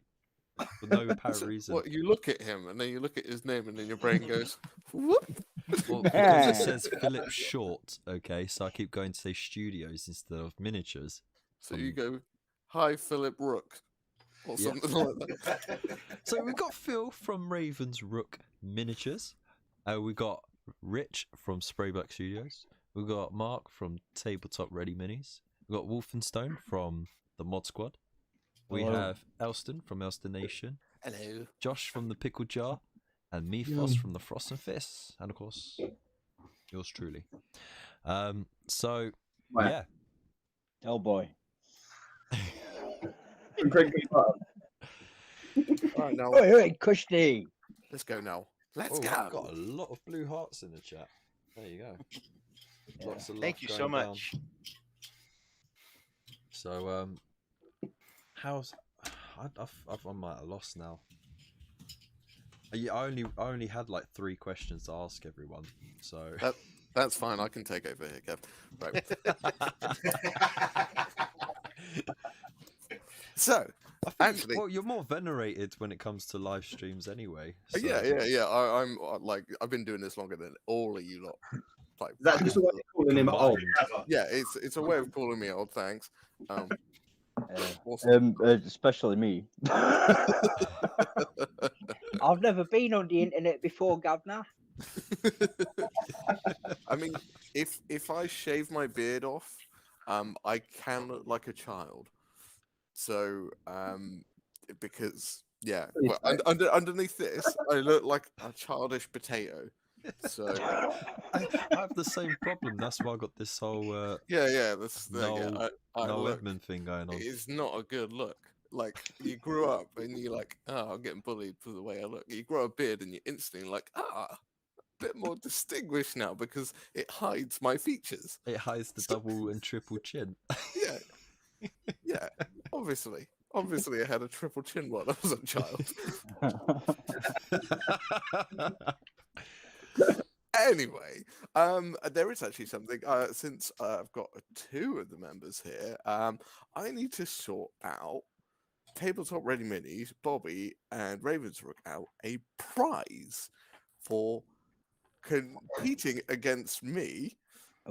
for no apparent So, reason. what, you look at him and then you look at his name and then your brain goes, whoop. Well, because it says Philip Short, okay, so I keep going to say Studios instead of miniatures. So you go, hi, Philip Rook. Or Yeah. something like that. So we've got Phil from Ravens Rook Miniatures. We've got Rich from Sprayblack Studios. We've got Mark from Tabletop Ready Minis. We've got Wolfenstone from the Mod Squad. We Hello. have Elston from Elston Nation. Hello. Josh from the Pickle Jar. And me, Yo. Foss from the Frost and Fists. And of course, yours truly. So, Right. yeah. Oh boy. Crinkly bottom. All right, now, Oi, Kushti. let's go now. Let's Oh, go. we've got a lot of blue hearts in the chat. There you go. Lots of Thank love you so going down. much. So, how's I'm at a loss now. I only had like 3 questions to ask everyone. So That's fine. I can take over here, Kev. Right. So, I think, actually, well, you're more venerated when it comes to live streams anyway. So. yeah. I'm like, I've been doing this longer than all of you lot. Like, Is that just a way of calling him old? yeah, it's a way of calling me old. Thanks. Uh, Awesome. especially me. I've never been on the internet before, Governor. I mean, if I shave my beard off, I can look like a child. So, because yeah, well, underneath this, I look like a childish potato. So I have the same problem. That's why I got this whole yeah, that's the thing. no no look, Edmund thing going on. it's not a good look. Like you grew up and you're like, oh, I'm getting bullied for the way I look. You grow a beard and you're instantly like, a bit more distinguished now because it hides my features. It hides the So- double and triple chin. Yeah, yeah. Obviously, I had a triple chin while I was a child. Anyway, there is actually something. Since I've got two of the members here, I need to sort out Tabletop Ready Minis, Bobby, and Ravensrook out a prize for competing against me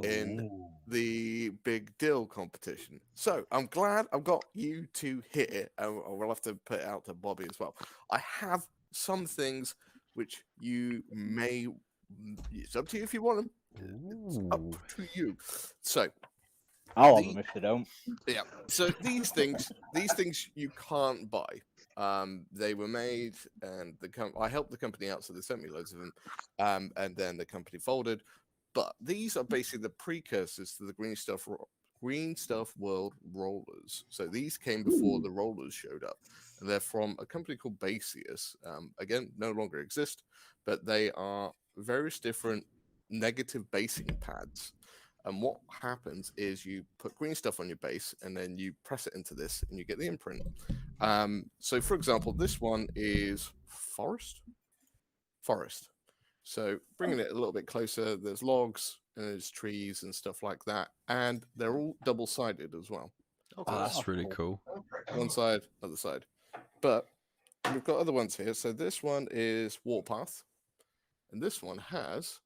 in the Big Deal competition. So I'm glad I've got you two here, and we'll have to put it out to Bobby as well. I have some things which you may. It's up to you if you want them. It's up to you. So I'll have them if they don't. yeah. So these things you can't buy. They were made, and I helped the company out, so they sent me loads of them. And then the company folded. But these are basically the precursors to the Green Stuff World rollers. So these came before the rollers showed up, and they're from a company called Basius. Again, no longer exist, but they are various different negative basing pads. And what happens is you put green stuff on your base, and then you press it into this, and you get the imprint. So, for example, this one is forest. So, bringing it a little bit closer, there's logs and there's trees and stuff like that, and they're all double-sided as well. Oh, that's really cool. One side, other side. But we've got other ones here. So this one is Warpath, and this one has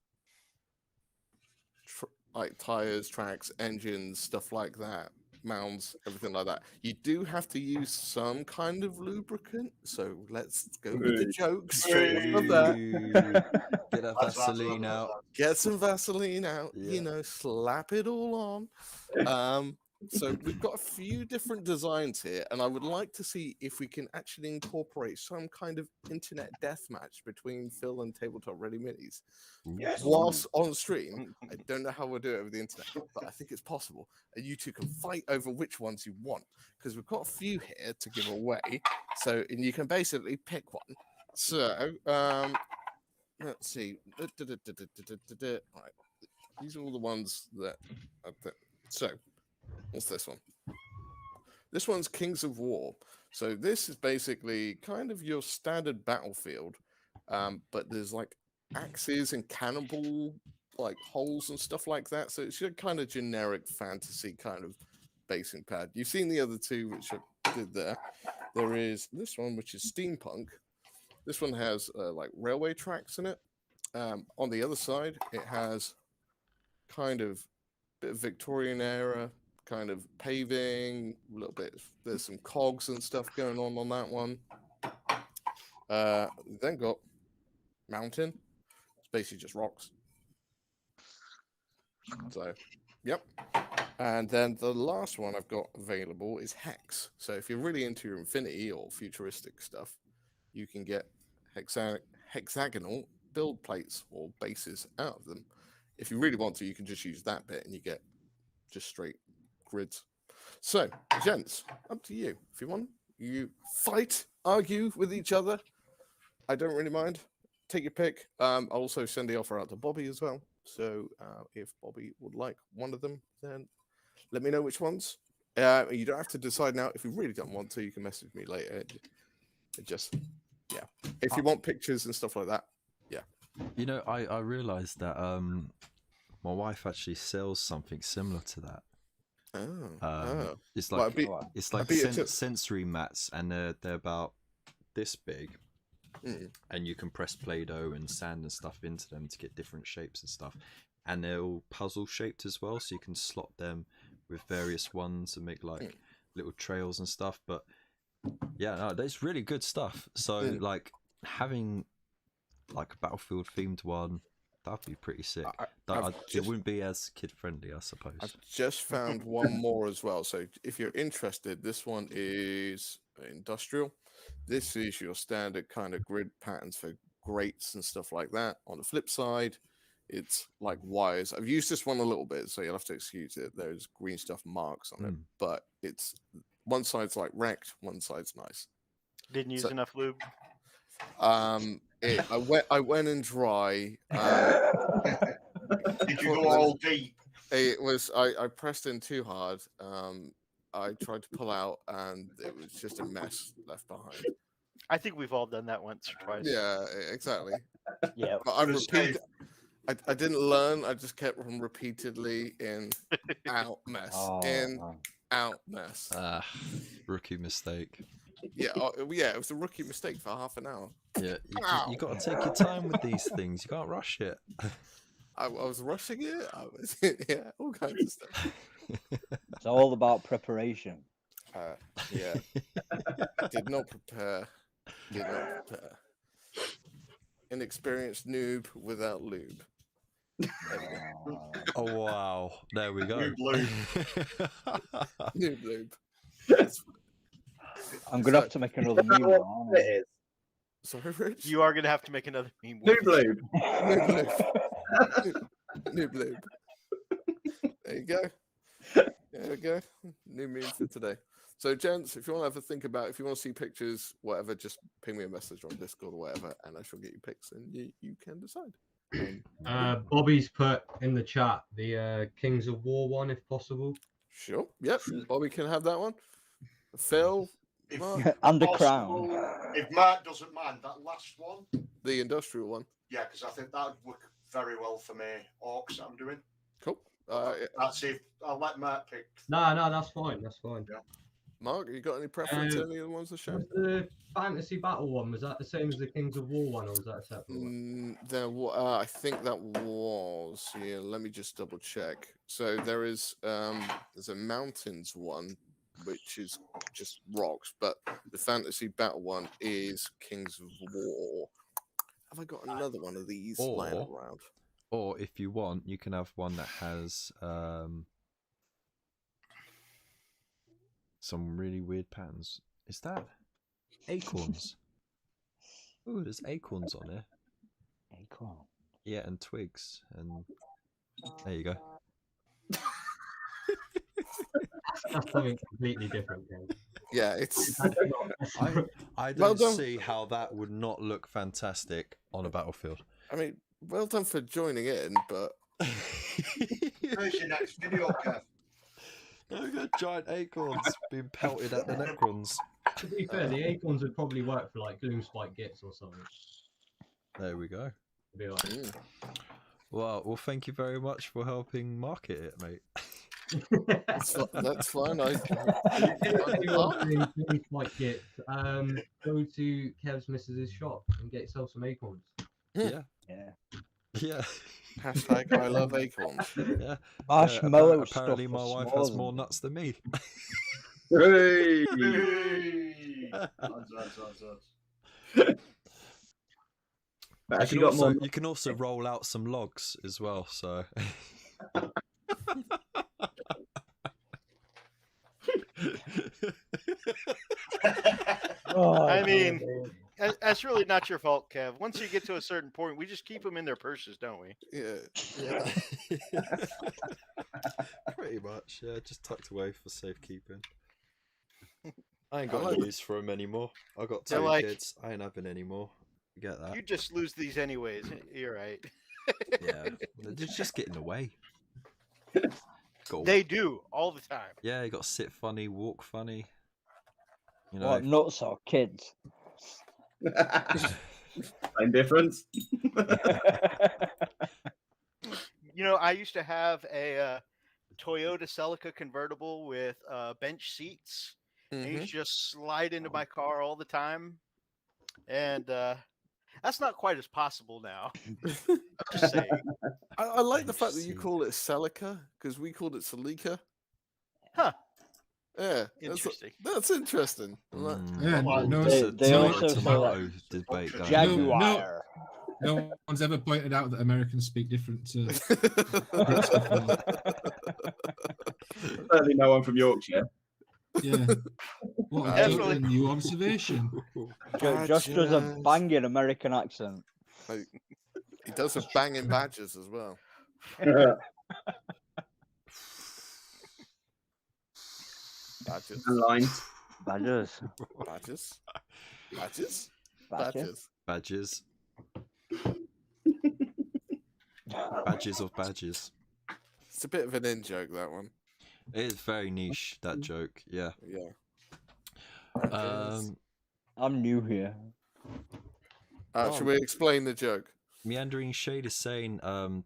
like tires, tracks, engines, stuff like that, mounds, everything like that. You do have to use some kind of lubricant, so let's go with the joke straight off of that. Get that Vaseline out. Get some Vaseline out, Yeah. slap it all on. So we've got a few different designs here, and I would like to see if we can actually incorporate some kind of internet death match between Phil and Tabletop Ready Minis. Yes. Whilst on stream, I don't know how we'll do it over the internet, but I think it's possible. And you two can fight over which ones you want, because we've got a few here to give away. So, and you can basically pick one. So, let's see. Right. These are all the ones that. So, what's this one? This one's Kings of War. So this is basically kind of your standard battlefield, but there's like axes and cannonball like holes and stuff like that. So it's your kind of generic fantasy kind of basing pad. You've seen the other two which I did there. There is this one which is steampunk. This one has like railway tracks in it. On the other side, it has kind of bit of Victorian era kind of paving, a little bit. There's some cogs and stuff going on that one. Then got mountain. It's basically just rocks. So, yep. And then the last one I've got available is Hex. So if you're really into your Infinity or futuristic stuff, you can get hexagonal build plates or bases out of them. If you really want to, you can just use that bit and you get just straight grids. So, gents, up to you. If you want, you fight, argue with each other. I don't really mind. Take your pick. I'll also send the offer out to Bobby as well. So if Bobby would like one of them, then let me know which ones. You don't have to decide now. If you really don't want to, you can message me later. Just, yeah. If you want pictures and stuff like that, yeah. You know, I realised that my wife actually sells something similar to that. It's like sensory mats, and they're about this big, and you can press Play-Doh and sand and stuff into them to get different shapes and stuff, and they're all puzzle shaped as well, so you can slot them with various ones and make like little trails and stuff. But yeah, no, that's really good stuff. So like having like a Battlefield themed one, that'd be pretty sick. It wouldn't be as kid friendly, I suppose. I've just found one more as well. So if you're interested, this one is industrial. This is your standard kind of grid patterns for grates and stuff like that. On the flip side, it's like wires. I've used this one a little bit, so you'll have to excuse it. There's green stuff marks on it, but it's one side's like wrecked, one side's nice. Didn't use enough lube. I went in dry. Did you go all deep? It was I pressed in too hard. I tried to pull out, and it was just a mess left behind. I think we've all done that once or twice. Yeah, exactly. Yeah. But I didn't learn. I just kept on repeatedly in, out, mess, in, out, mess. Rookie mistake. Yeah, yeah. It was a rookie mistake for half an hour. Yeah, you got to take your time with these things. You can't rush it. I was rushing it. Yeah, all kinds of stuff. It's all about preparation. Yeah. Did not prepare. Inexperienced noob without lube. Oh wow! There we go. Noob lube. I'm gonna have to make another meme. Now, It is. Sorry, Rich. You are going to have to make another meme. Noob lube. Noob lube. There you go. There we go. New meme for today. So, gents, if you want to have a think about, if you want to see pictures, whatever, just ping me a message on Discord or whatever, and I shall get you pics, and you can decide. Bobby's put in the chat the Kings of War one, if possible. Sure. Yep. Bobby can have that one. Phil. and the Possible, crown. If Mark doesn't mind, that last one. The industrial one. Yeah, because I think that would work very well for me. Orcs that I'm doing. Cool. That's if I'll let Mark pick. No, that's fine. That's fine. Yeah. Mark, you got any preference on any of the ones to show? Was the fantasy battle one, was that the same as the Kings of War one, or was that a separate one? I think that was. Yeah, let me just double check. So there's a mountains one, which is just rocks, but the fantasy battle one is Kings of War. Have I got another one of these lying around? Or if you want, you can have one that has some really weird patterns. Is that acorns? Oh, there's acorns on here. Acorn. Yeah, and twigs, and there you go. That's something completely different. Game. Yeah, it's. I don't see how that would not look fantastic on a battlefield. I mean, well done for joining in, but. Where's your next video, Kev? I've got giant acorns being pelted at the Necrons. To be fair, the acorns would probably work for like Gloom Spike Gits or something. There we go. Be like, Well, thank you very much for helping market it, mate. That's fine. if you want Gloom Spike Gits, go to Kev's Missus's shop and get yourself some acorns. Yeah. Yeah. Hashtag I love acorns. Yeah. Marshmallow apparently, stuff my was wife smaller has than more me. nuts than me. Hey! Actually, got more. You can also roll out some logs as well. So. I mean, that's really not your fault, Kev. Once you get to a certain point, we just keep them in their purses, don't we? Yeah. Pretty much, yeah. Just tucked away for safekeeping. I ain't got any use for them anymore. I got two kids. I ain't having any more. You get that? You just lose these anyways. You're right. Yeah, they're just getting away. They do all the time. Yeah, you got to sit funny, walk funny. You know, What, nuts or kids? Same difference. You know, I used to have a Toyota Celica convertible with bench seats. And he used to just slide into my car all the time. And that's not quite as possible now. I'm just saying. I like the fact that you call it Celica because we called it Celica. Huh. Yeah. Interesting. That's interesting. Yeah, They also say tomato debate going. Jaguar. No one's ever pointed out that Americans speak different to. Certainly no one from Yorkshire. Yeah. What a totally new observation. Josh does a banging American accent. Like, he does some banging badges as well. Badges. And lines. Badgers. Badges. Badges. Badger. Badges. Badges of badges. It's a bit of an in joke, that one. It is very niche, that joke. Yeah. Yeah. I'm new here. Should we explain the joke? Meandering Shade is saying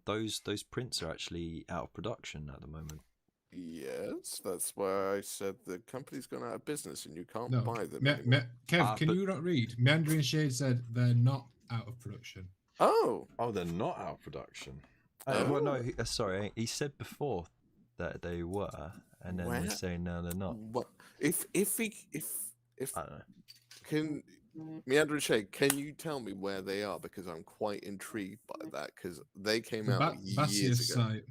those prints are actually out of production at the moment. Yes, that's why I said the company's gone out of business and you can't No, buy them. Kev, can but- you not read? Meandering Shade said they're not out of production. Oh, They're not out of production. Oh. Well, no, sorry. He said before that they were, and then Where? he's saying no, they're not. what? If I don't know. can Meander and Shade, can you tell me where they are? Because I'm quite intrigued by that because they came The out years Bassius ago. site.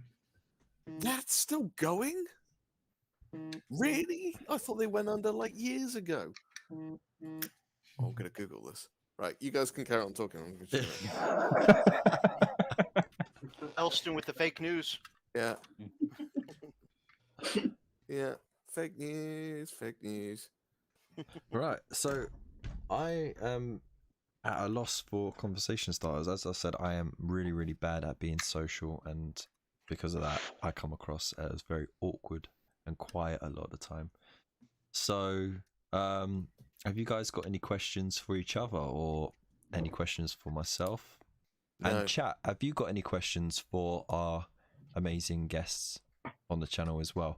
That's still going? Really? I thought they went under like years ago. Oh, I'm gonna Google this. Right, you guys can carry on talking. I'm gonna check it out. Elston with the fake news. Yeah. Yeah. Fake news. Fake news. Right, so I am at a loss for conversation starters. As I said, I am really, really bad at being social, and because of that, I come across as very awkward and quiet a lot of the time. So, have you guys got any questions for each other, or any questions for myself? No. And chat, have you got any questions for our amazing guests on the channel as well?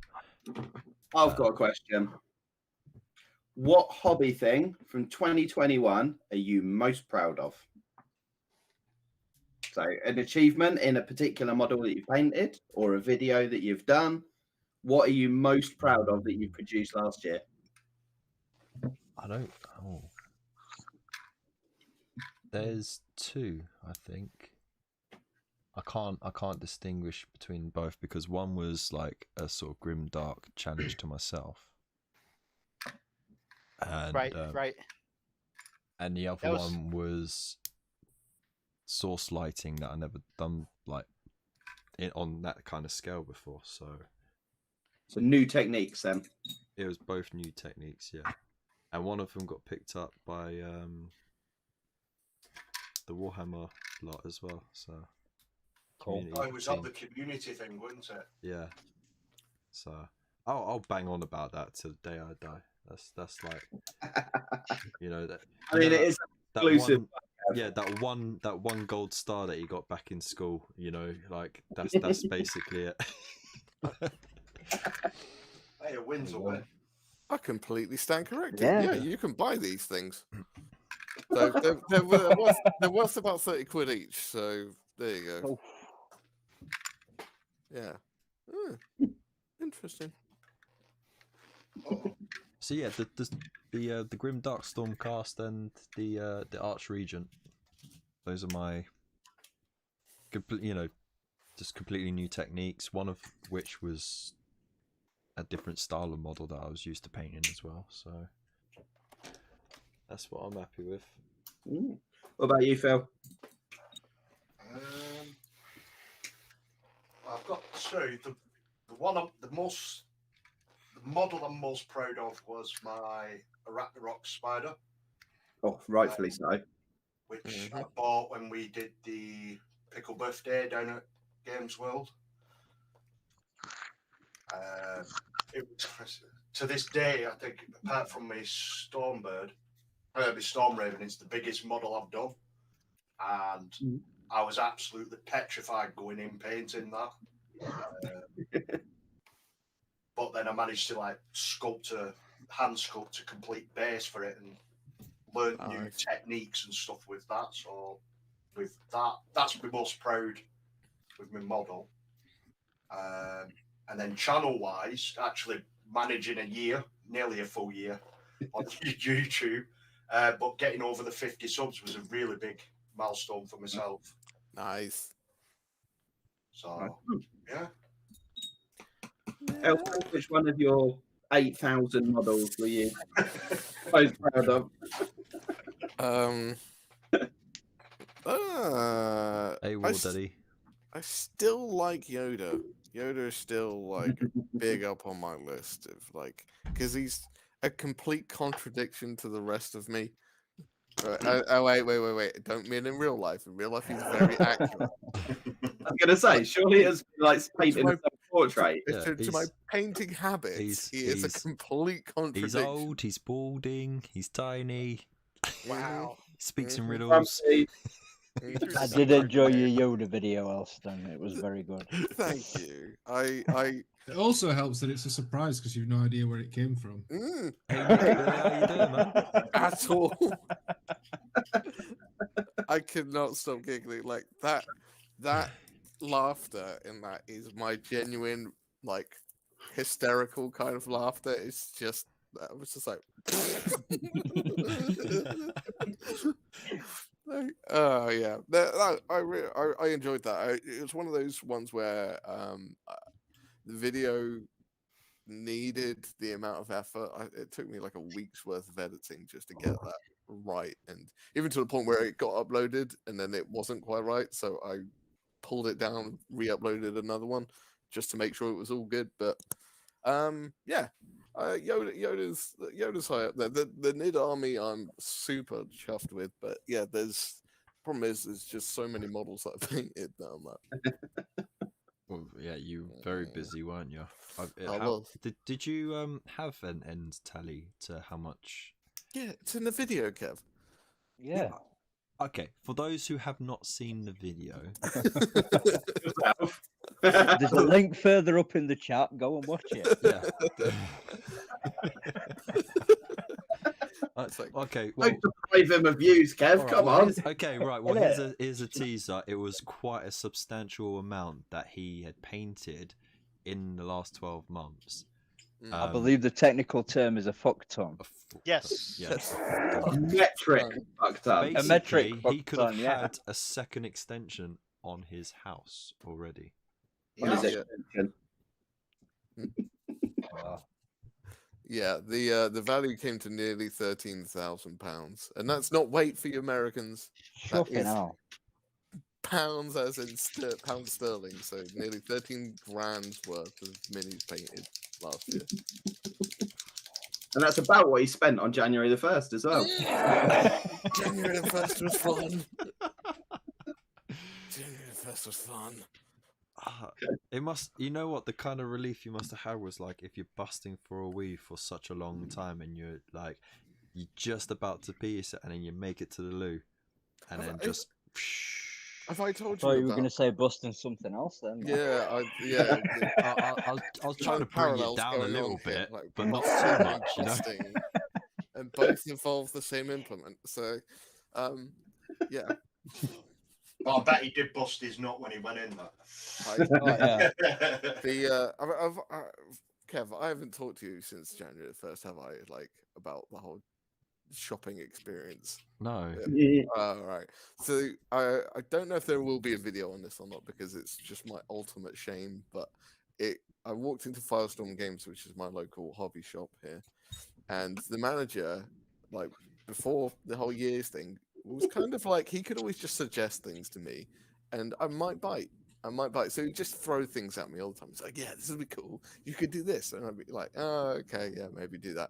I've got a question. What hobby thing from 2021 are you most proud of? So, an achievement in a particular model that you've painted or a video that you've done. What are you most proud of that you produced last year? I don't. Oh, there's two. I think I can't distinguish between both because one was like a sort of grim dark challenge to myself, and Right. and the other That was- one was source lighting that I never done like on that kind of scale before. So So, new techniques then. it was both new techniques, yeah. And one of them got picked up by the Warhammer lot as well. So community Oh, it was on team. the community thing, wasn't it? Yeah. So I'll bang on about that till the day I die. That's like you know that. I mean, you know, it is that exclusive. one, yeah, that one gold star that he got back in school. You know, like that's basically it. Hey, a win's a win. I completely stand corrected. Yeah. Yeah, you can buy these things. So they're worth about 30 quid each. So there you go. Oh. Yeah. Interesting. Oh, So yeah, the Grim Dark Stormcast and the Arch Regent. Those are my just completely new techniques. One of which was a different style of model that I was used to painting as well. So that's what I'm happy with. What about you, Phil? I've got two. The model I'm most proud of was my Arachnarock spider, Oh, rightfully so. which I bought when we did the Pickle Birthday down at Games World. It was, to this day, I think, apart from my Stormbird, my Storm Raven, it's the biggest model I've done, and I was absolutely petrified going in painting that. But then I managed to like hand sculpt a complete base for it, and learn new Nice. techniques and stuff with that. So with that, that's my most proud with my model. And then channel-wise, actually managing a year, nearly a full year on YouTube, but getting over the 50 subs was a really big milestone for myself. Nice. So yeah. Elton, which one of your 8,000 models were you most proud of? Hey, I Daddy. I still like Yoda. Yoda is still like big up on my list of like because he's a complete contradiction to the rest of me. Oh wait! Don't mean in real life. In real life, he's very accurate. I was gonna say, surely it's like painting my- a portrait. Yeah, to my he's- painting habits, he is a he's- complete He's contradiction. old, he's balding, he's tiny, Wow. he speaks in Mhm. riddles. Grumpy. I did enjoy your Yoda video, Elston. It was very good. Thank you. I It also helps that it's a surprise because you've no idea where it came from. Hey, Nick, how you doing, man? at all. I could not stop giggling. Like that laughter in that is my genuine, like, hysterical kind of laughter. It's just, I was just like, oh yeah. I enjoyed that. It was one of those ones where the video needed the amount of effort. It took me like a week's worth of editing just to get that right, and even to the point where it got uploaded and then it wasn't quite right, so I pulled it down, re-uploaded another one just to make sure it was all good. But yeah, Yoda's high up there. The Nid army I'm super chuffed with, but yeah, problem is there's just so many models that I painted that I'm like, Well, yeah, you were very busy, weren't you? I was. Did you have an end tally to how much? yeah, it's in the video, Kev. Yeah. Okay, for those who have not seen the video, There's a link further up in the chat. Go and watch it. yeah. It's like, Okay, well, Don't deprive him of views, Kev. all right, Come well, on. okay, right. Well, Innit? here's a teaser. It was quite a substantial amount that he had painted in the last 12 months. I believe the technical term is a fuck ton. Yes. Yes. Metric fucked up. A metric Basically, he could have fuck ton, yeah. had a second extension on his house already. On his Yeah. extension. Yeah, the value came to nearly £13,000, and that's not weight for you Americans. Fucking is- hell. Pounds as in pound sterling, so nearly 13 grand worth of minis painted last year. And that's about what he spent on January the 1st as well. January the 1st was fun. January the 1st was fun. It must, you know what, the kind of relief you must have had was like if you're busting for a wee for such a long time and you're just about to pee yourself and then you make it to the loo and then just. Have I told I thought you you were about? going to say busting something else then. Yeah, I I was trying to bring it parallels down a going little on here, bit, like but not busting too and much, you know. busting, and both involve the same implement. So, yeah. Oh, I bet he did bust his nut when he went in there. Oh, yeah. Kev, I haven't talked to you since January the 1st, have I? Like about the whole shopping experience. No. Right. So I don't know if there will be a video on this or not because it's just my ultimate shame. But I walked into Firestorm Games, which is my local hobby shop here, and the manager, like before the whole year's thing, was kind of like he could always just suggest things to me, and I might bite. So he'd just throw things at me all the time. He's like, "Yeah, this would be cool. You could do this," and I'd be like, "Oh, okay, yeah, maybe do that."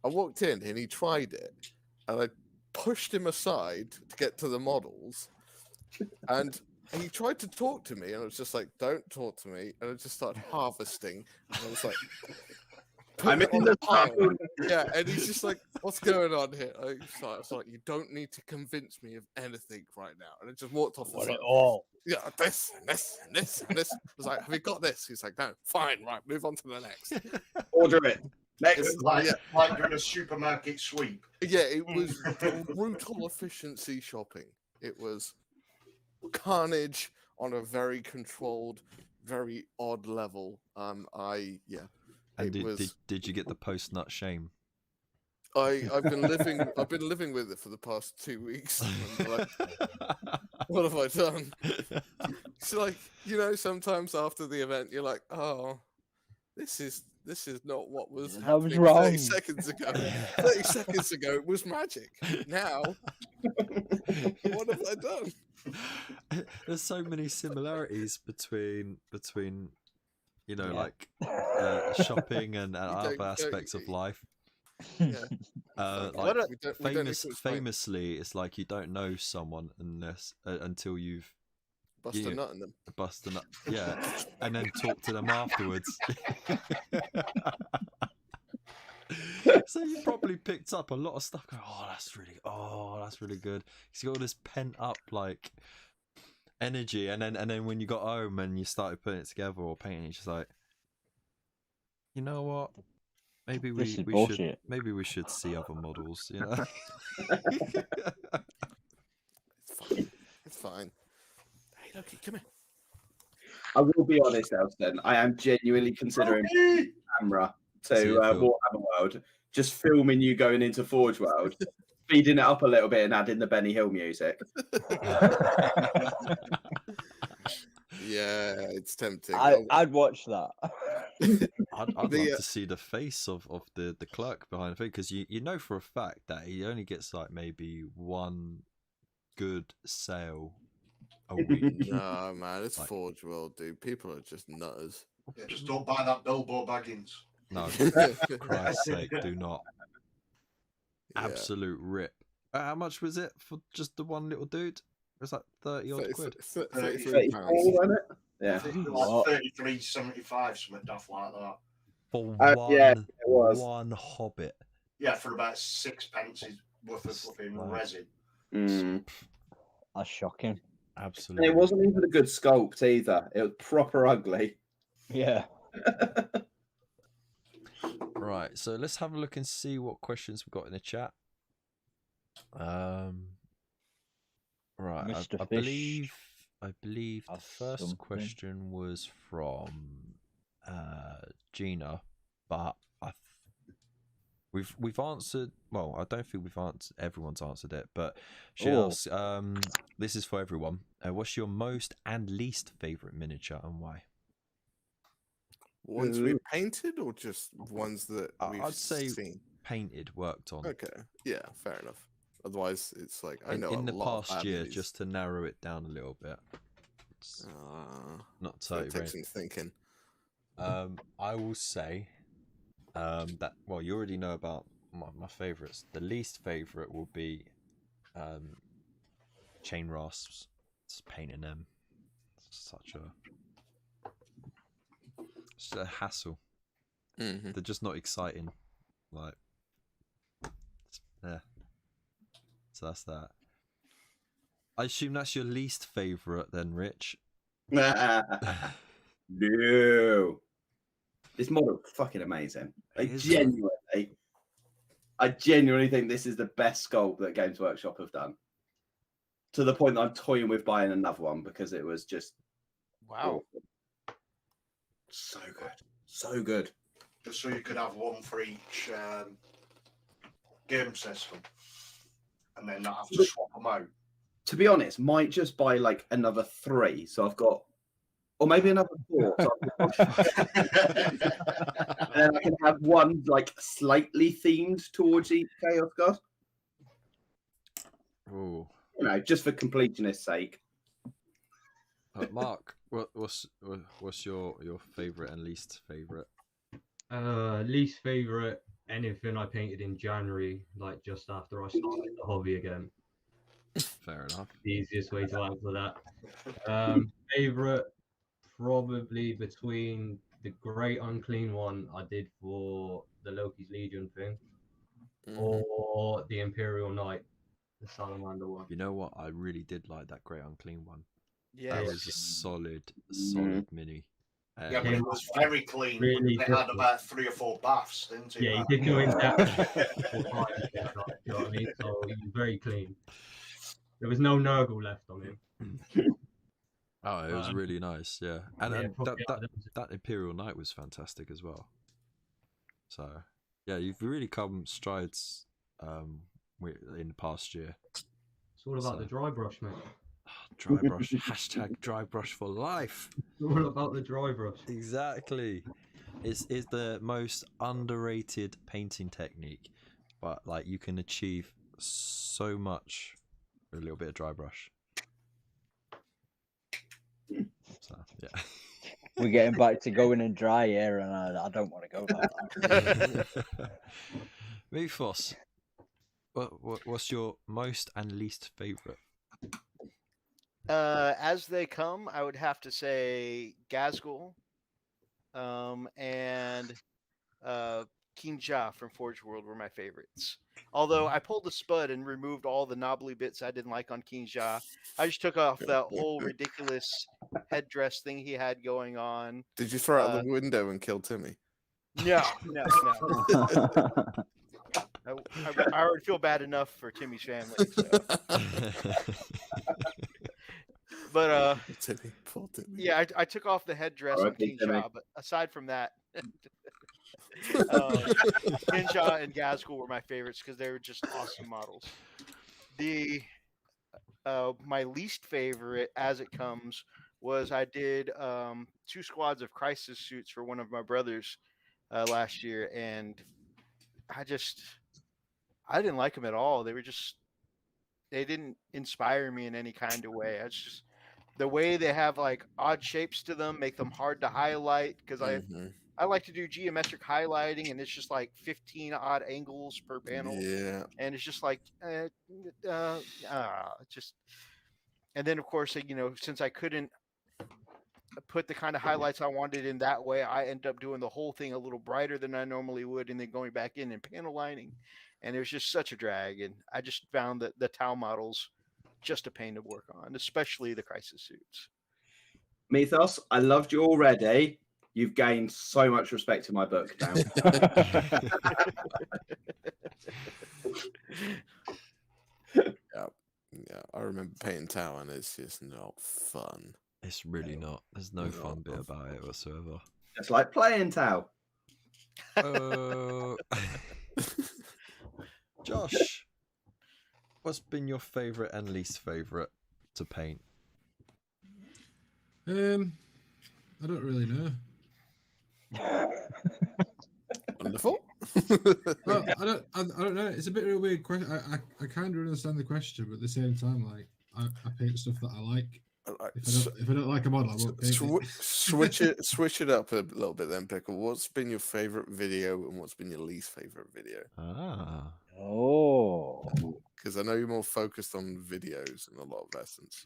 I walked in and he tried it, and I pushed him aside to get to the models, and he tried to talk to me, and I was just like, "Don't talk to me," and I just started harvesting, and I was like, I'm in the pile. Yeah, and he's just like, "What's going on here?" I was like, "You don't need to convince me of anything right now," and I just walked off. Want Like, it all. yeah, this and this and this and this. I was like, "Have you got this?" He's like, "No." Fine, right, move on to the next. Order it. Next. It's like, yeah. like doing a supermarket sweep. Yeah, it was brutal efficiency shopping. It was carnage on a very controlled, very odd level. And It was. did you get the post nut shame? I've been living with it for the past 2 weeks. And I'm like, what have I done? It's like, sometimes after the event, you're like, oh, this is not what was That was happening wrong. 30 seconds ago. 30 seconds ago, it was magic. Now, What have I done? There's so many similarities between you know, Yeah. like shopping and other don't- aspects of life. Yeah. Like What a- we don't need to explain. famously, it's like you don't know someone unless until you've Bust a you- nut in them. bust a nut, yeah, and then talk to them afterwards. So you probably picked up a lot of stuff. Going, oh, that's really good. He's got all this pent up like energy, and then when you got home and you started putting it together or painting, it's just like, you know what? Maybe This is we bullshit. should see other models. You know. It's fine. It's fine. Hey, Loki, come here. I will be honest, Elston. I am genuinely considering Loki! camera See to a film. Warhammer World, just filming you going into Forge World, speeding it up a little bit and adding the Benny Hill music. Yeah, it's tempting. I'd watch that. I'd love The, to see the face of the clerk behind the thing, because you know for a fact that he only gets like maybe one good sale a week. No, man, it's Like- Forge World, dude. People are just nutters. Yeah, just don't buy that Bilbo Baggins. No, for Christ's sake, do not. Yeah. Absolute rip. How much was it for just the one little dude? It was like 30 odd quid. 33 pounds. wasn't it? Yeah. I think it What? was 33.75, something daft like that. For yeah, it was. one hobbit. Yeah, for about 6 pence worth of flipping Right. resin. Mm. That's shocking. And Absolutely. it wasn't even a good sculpt either. It was proper ugly. Yeah. Right, so let's have a look and see what questions we've got in the chat. Right, Mr. I Fish believe the has first something. question was from Gina, but we've answered. Well, I don't think we've answered. Everyone's answered it, but she Oh. asks. This is for everyone. What's your most and least favorite miniature and why? Ones we painted or just ones that we've I'd say seen? painted, worked on. Okay, yeah, fair enough. Otherwise, it's like I know in a the lot of past year, families- just to narrow it down a little bit. It's not so it totally takes some thinking. I will say that, well, you already know about my favourites. The least favourite will be chain rasps. It's painting them. It's a hassle. Mhm. They're just not exciting. Like, yeah. So that's that. I assume that's your least favourite then, Rich. No. This model is fucking amazing. I It is, genuinely think this is the best sculpt that Games Workshop have done. To the point that I'm toying with buying another one because it was just Wow. awesome. So good. So good. Just so you could have one for each game system. And then not have to swap them out. To be honest, might just buy like another 3. So I've got, or maybe another 4. So and then I can have one like slightly themed towards each Chaos God. Ooh. You know, just for completionist's sake. Mark, what's your favourite and least favourite? Least favorite, anything I painted in January, like just after I started the hobby again. Fair enough. The easiest way to answer that. Favorite, probably between the Great Unclean one I did for the Loki's Legion thing, Mhm. or the Imperial Knight, the Salamander one. You know what? I really did like that Great Unclean one. Yeah. That was a solid mini. Yeah, but it was very clean. Really It had different. about 3 or 4 baths, didn't it? Yeah, he did go in depth. You know what I mean? So he was very clean. There was no Nurgle left on him. Oh, it was really nice, yeah. And, Yeah, and probably that Imperial Knight was fantastic as well. So, yeah, you've really come strides in the past year. It's all about the dry brush, mate. Dry brush, hashtag dry brush for life. It's all about the dry brush. Exactly. It's the most underrated painting technique, but like you can achieve so much with a little bit of dry brush. So yeah. We're getting back to going in dry here, and I don't want to go like that. Mythos, what's your most and least favourite? As they come, I would have to say Gazgul, and King Ja from Forge World were my favorites. Although I pulled the spud and removed all the knobbly bits I didn't like on King Ja. I just took off that whole ridiculous headdress thing he had going on. Did you throw it out the window and kill Timmy? No. I already feel bad enough for Timmy's family. So. But Timmy, poor Timmy. yeah, I took off the headdress on King Ja, but aside from that, King Ja and Gazgul were my favorites because they were just awesome models. My least favorite, as it comes, was I did 2 squads of crisis suits for one of my brothers last year, and I didn't like them at all. They didn't inspire me in any kind of way. It's just the way they have like odd shapes to them make them hard to highlight because I like to do geometric highlighting, and it's just like 15 odd angles per panel. Yeah. And it's just like just. And then of course, since I couldn't put the kind of highlights I wanted in that way, I end up doing the whole thing a little brighter than I normally would, and then going back in and panel lining, and it was just such a drag. And I just found that the Tau models just a pain to work on, especially the crisis suits. Mythos, I loved you already. You've gained so much respect in my book now. Yeah, I remember painting Tau, and it's just not fun. It's really not. There's no fun bit about it whatsoever. It's like playing Tau. Josh, what's been your favourite and least favourite to paint? I don't really know. Wonderful. Well, I don't know. It's a bit of a weird question. I kind of understand the question, but at the same time, like I paint stuff that I like. If I don't like a model, I won't paint it. Switch it up a little bit then, Pickle. What's been your favorite video and what's been your least favorite video? Oh, because I know you're more focused on videos in a lot of essence.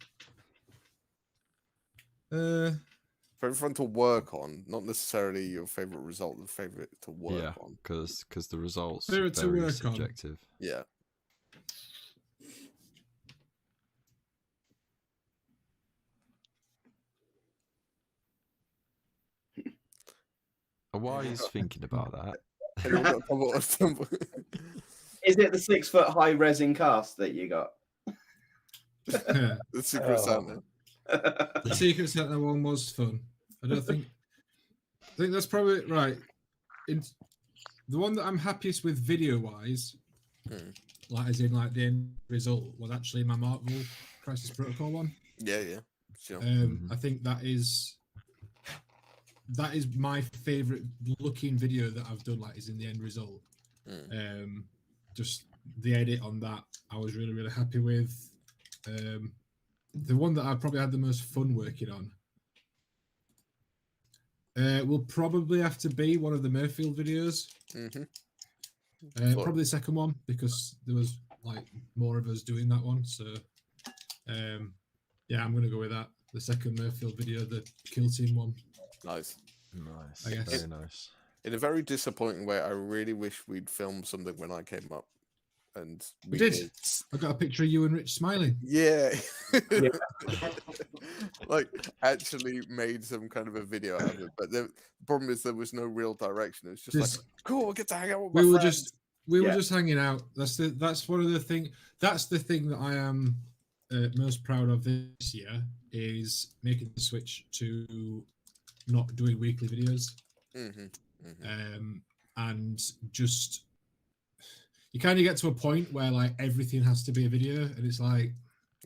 Favorite fun to work on, not necessarily your favorite result, the favorite to work on. because the results Favorite are very to work subjective. Yeah. Why are you thinking about that? Is it the 6 foot high resin cast that you got? The Secret Santa. The Secret Santa one was fun. I think that's probably right. The one that I'm happiest with video wise, like as in like the end result, was actually my Marvel Crisis Protocol one. Yeah, sure. I think that is my favorite looking video that I've done. Like, is in the end result. Just the edit on that, I was really, really happy with. The one that I probably had the most fun working on will probably have to be one of the Murfield videos. Probably the second one, because there was like more of us doing that one. So yeah, I'm gonna go with that. The second Murfield video, the Kill Team one. Nice. I guess. Very nice. In a very disappointing way, I really wish we'd filmed something when I came up. And we did. I got a picture of you and Rich smiling. Yeah. Like, actually made some kind of a video out of it. But the problem is there was no real direction. It was just like, cool, we'll get to hang out with my friends. We were just hanging out. That's one of the thing. That's the thing that I am most proud of this year, is making the switch to not doing weekly videos. And just, you kind of get to a point where like everything has to be a video, and it's like,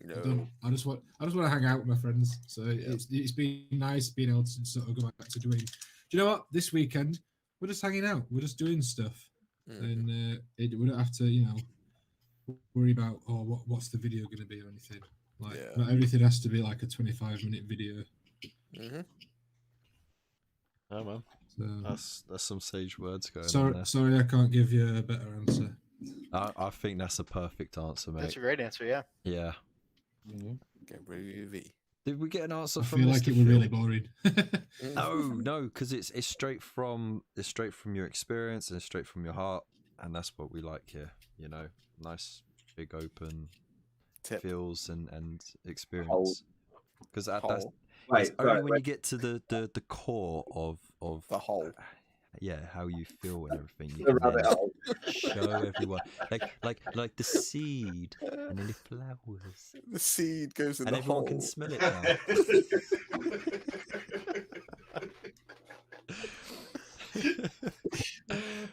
I just want to hang out with my friends. So it's been nice being able to sort of go back to doing. Do you know what? This weekend we're just hanging out. We're just doing stuff, and we don't have to, worry about what's the video going to be or anything. Like Yeah. not everything has to be like a 25-minute video. Mm-hmm. Oh man, So, that's some sage words going on there. sorry, I can't give you a better answer. I think that's a perfect answer, mate. That's a great answer. Yeah. Yeah. Get groovy. Did we get an answer I from feel Mr. like it Phil? was really boring. No, because it's straight from your experience and straight from your heart, and that's what we like here. You know, nice, big, open Tip. feels and experience. Because that's Whole. it's Wait, only right, when wait. you get to the core of The whole. yeah, how you feel and everything. You The can rabbit then hole. show everyone, like the seed and then the flowers, The seed goes in and the everyone hole. can smell it now.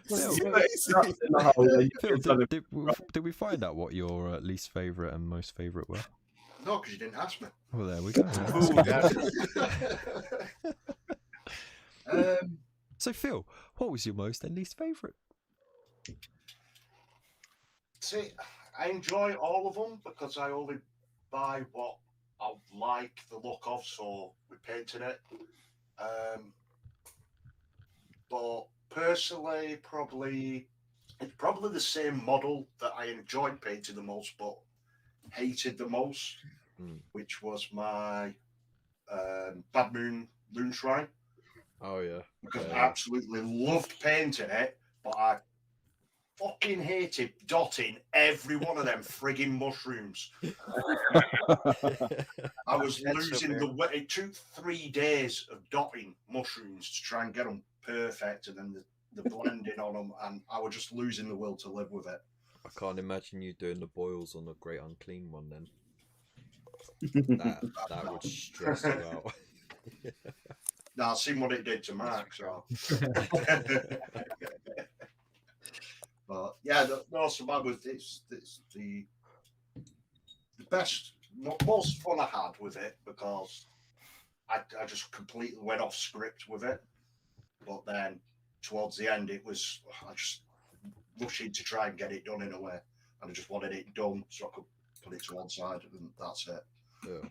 Phil, You put nuts in the hole, then you Phil, put something- did we find out what your least favourite and most favourite were? No, because you didn't ask me. Well, there we go. Ooh, So, Phil, what was your most and least favourite? See, I enjoy all of them because I only buy what I like the look of, so we're painting it. But personally, it's probably the same model that I enjoyed painting the most, but hated the most, which was my Bad Moon Loon Shrine. Oh yeah, Because I absolutely loved painting it, but I fucking hated dotting every one of them frigging mushrooms. I was That's so losing fair. the way. It took 3 days of dotting mushrooms to try and get them perfect, and then the blending on them, and I was just losing the will to live with it. I can't imagine you doing the boils on the Great Unclean one then. That would stress you out. Now I've seen what it did to Mark, so. But yeah, no, so that was it's the best, most fun I had with it because I just completely went off script with it. But then towards the end, it was I just rushing to try and get it done in a way, and I just wanted it done so I could put it to one side, and that's it. Yeah.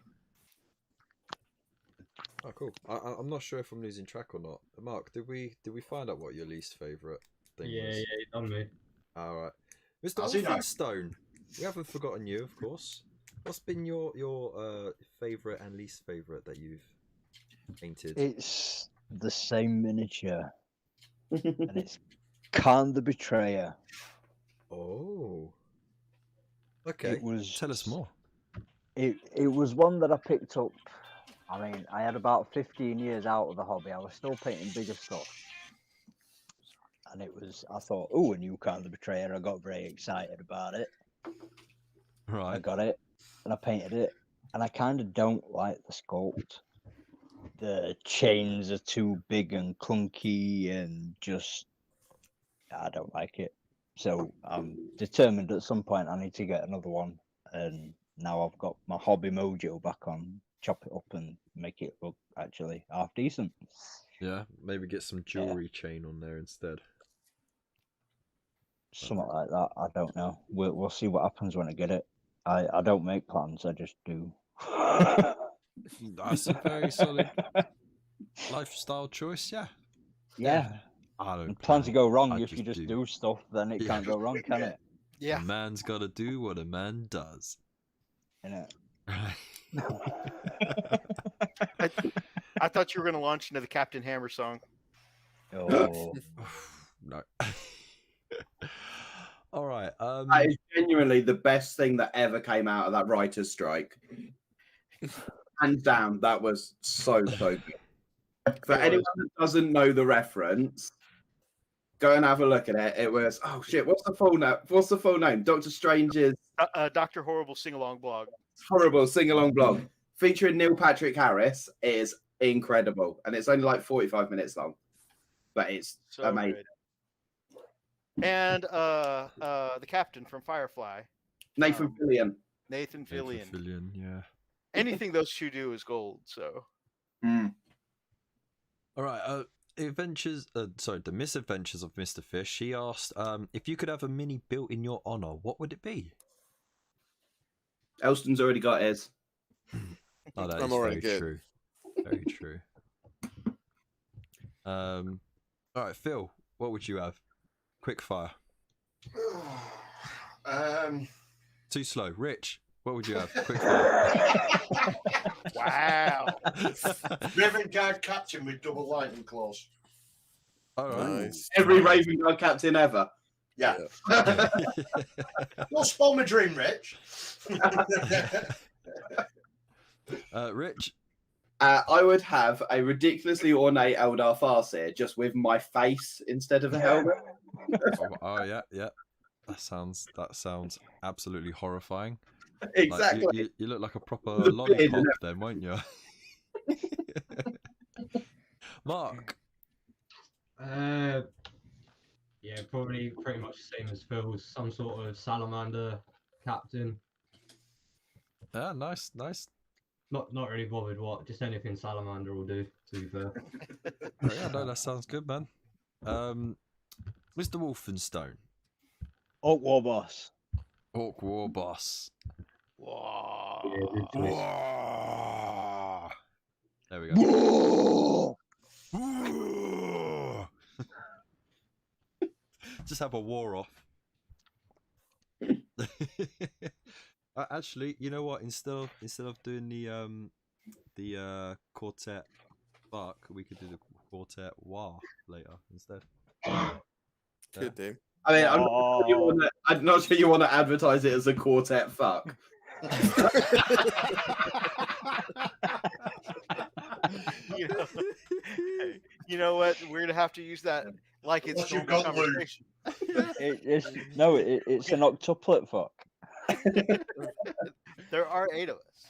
Oh, cool. I'm not sure if I'm losing track or not. Mark, did we find out what your least favourite thing Yeah, was? you done me. All right, Mr. How's he doing? Wolfenstone. We haven't forgotten you, of course. What's been your favourite and least favourite that you've painted? It's the same miniature, and it's Khan the Betrayer. Oh. Okay. It was. Tell us more. It was one that I picked up. I mean, I had about 15 years out of the hobby. I was still painting bigger stuff. And I thought, oh, a new Khan the Betrayer. I got very excited about it. I Right. got it, and I painted it. And I kind of don't like the sculpt. The chains are too big and clunky, and just, I don't like it. So I'm determined at some point I need to get another one. And now I've got my hobby mojo back on. Chop it up and make it look actually half decent. Yeah. Maybe get some jewelry chain on there instead. Something like that. I don't know. We'll see what happens when I get it. I don't make plans. I just do. That's a very solid lifestyle choice. Yeah. Yeah. I don't. Plans to go wrong I if you just do stuff, then it Yeah. can't go wrong, can it? Yeah. A man's got to do what a man does. Innit? Right. I thought you were going to launch into the Captain Hammer song. Oh. No. All right. That is genuinely the best thing that ever came out of that writer's strike. Hands down, that was so good. For anyone that doesn't know the reference, go and have a look at it. It was shit. What's the full name? What's the full name? Doctor Strange's Dr. Horrible sing along blog. horrible sing-along blog featuring Neil Patrick Harris is incredible, and it's only like 45 minutes long, but it's So amazing. good. And the captain from Firefly, Nathan Fillion. Nathan Fillion. Fillion, yeah. Anything those two do is gold. So All right. The Misadventures of Mr. Fish. She asked, if you could have a mini built in your honor, what would it be? Elston's already got his. Oh, that I'm is already very good. true. Very true. All right, Phil, what would you have? Quick fire. Too slow. Rich, what would you have? Quick fire. Wow. Raven Guard captain with double lightning claws. All right. Nice. Every Raven Guard captain ever. Yeah. Don't spoil my dream, Rich. Rich. I would have a ridiculously ornate Eldar Farseer just with my face instead of a helmet. Oh yeah, yeah. That sounds absolutely horrifying. Exactly. Like, you look like a proper The beard and lollipop then, won't you? Mark. Yeah, probably pretty much the same as Phil's. Some sort of salamander captain. Yeah, nice. Not really bothered what. Just anything salamander will do. To be fair. Oh, yeah, no, that sounds good, man. Mr. Wolfenstone. Orc War Boss. Orc War Boss. Wow. Yeah, good choice. Whoa. There we go. Whoa! Just have a war off. Actually, you know what? Instead of doing the quartet fuck, we could do the quartet war later instead. Could do. I mean, I'm not sure you want to advertise it as a quartet fuck. you, know, you know what? We're gonna have to use that like it's Unless you've normal got loot. conversation. It's an octuplet fuck. There are 8 of us.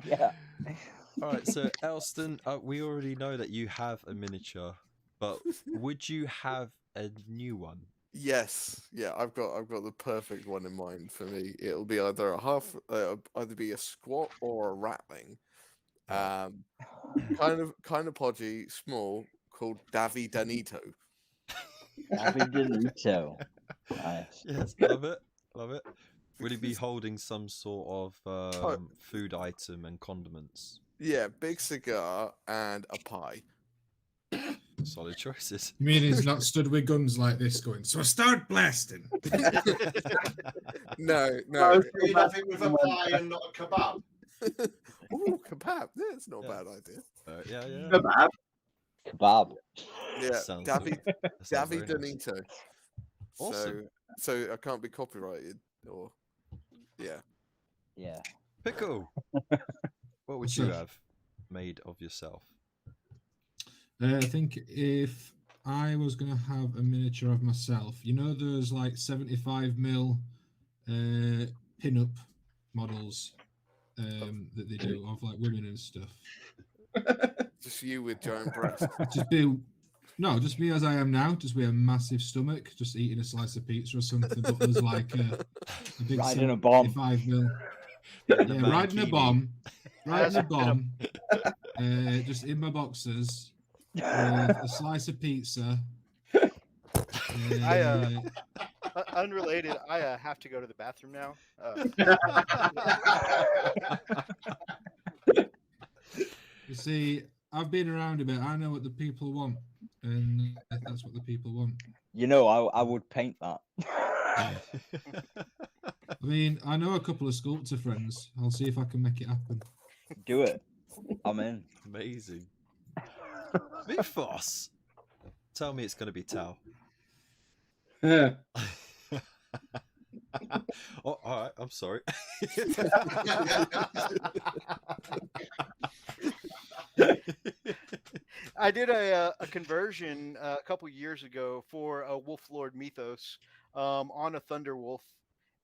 Yeah. All right, so Elston, we already know that you have a miniature, but would you have a new one? Yes, yeah, I've got the perfect one in mind for me. It'll be either either be a squat or a ratling. Kind of podgy, small, called Davy Danito. Davy Danito. Nice. Yes, love it. Will he be holding some sort of food item and condiments? Yeah, big cigar and a pie. Solid choices. You mean he's not stood with guns like this going, so start blasting? No. You'd have it with a pie and not a kebab. Ooh, kebab. That's not a bad idea. Yeah. Kebab. Yeah, Sounds Davy very nice. Danito. Awesome. So I can't be copyrighted or Yeah. Pickle. What would you have made of yourself? I think if I was going to have a miniature of myself, you know, those like 75mm pin-up models that they do of like women and stuff. just you with giant breasts. Just me as I am now, just with a massive stomach, just eating a slice of pizza or something. But there's like a big Riding a bomb. 75mm. Yeah, riding a bomb. Just in my boxers. A slice of pizza. Unrelated, I have to go to the bathroom now. You see, I've been around a bit. I know what the people want, and that's what the people want. You know, I would paint that. I mean, I know a couple of sculptor friends. I'll see if I can make it happen. Do it. I'm in. Amazing. Mythos. Tell me it's going to be Tau. Oh, all right. I'm sorry. I did a conversion a couple years ago for a Wolf Lord Mythos on a Thunder Wolf.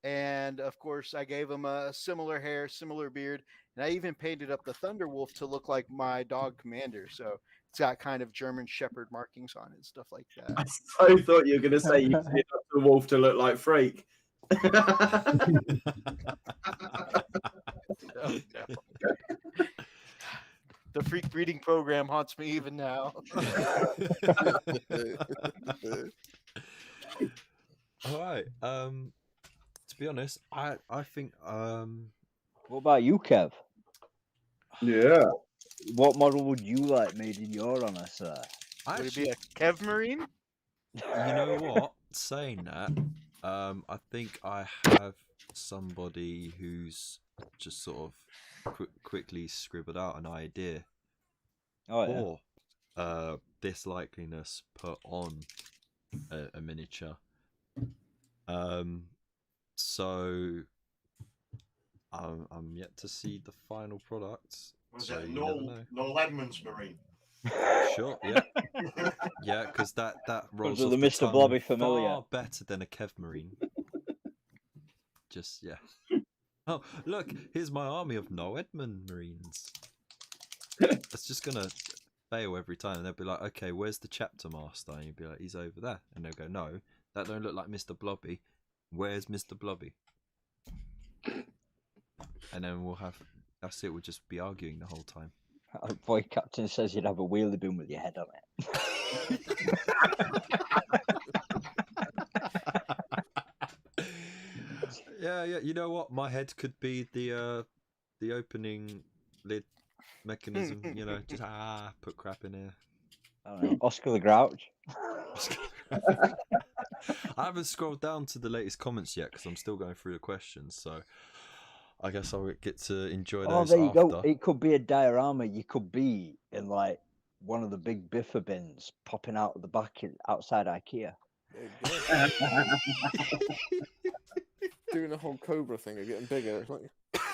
And of course, I gave him a similar hair, similar beard. And I even painted up the Thunder Wolf to look like my dog Commander. So it's got kind of German Shepherd markings on it and stuff like that. I so thought you were going to say you did up the wolf to look like Freak. The Freak breeding program haunts me even now. All right. To be honest, I think What about you, Kev? Yeah. What model would you like made in your honor, sir? Would it be a Kev Marine? You know what? Saying that, I think I have somebody who's just sort of quickly scribbled out an idea Oh yeah. for this likeliness put on a miniature. So I'm yet to see the final product. Was So it you never know. Noel Edmonds Marine? Sure, yeah, yeah, because that rolls of off the the Mr. tongue Blobby familiar. far better than a Kev Marine. Just yeah. Oh, look, here's my army of Noel Edmond Marines. That's just gonna fail every time, and they'll be like, "Okay, where's the chapter master?" And you'll be like, "He's over there," and they'll go, "No, that don't look like Mr. Blobby. Where's Mr. Blobby?" And then we'll have. That's it. We'll just be arguing the whole time. Boy Captain says you'd have a wheelie bin with your head on it. Yeah. You know what? My head could be the opening lid mechanism. You know, just put crap in here. I don't know. Oscar the Grouch. I haven't scrolled down to the latest comments yet because I'm still going through the questions. So I guess I'll get to enjoy Oh, those there you after. go. It could be a diorama. You could be in like one of the big biffa bins popping out of the back outside IKEA. Doing the whole Cobra thing of getting bigger. It's like...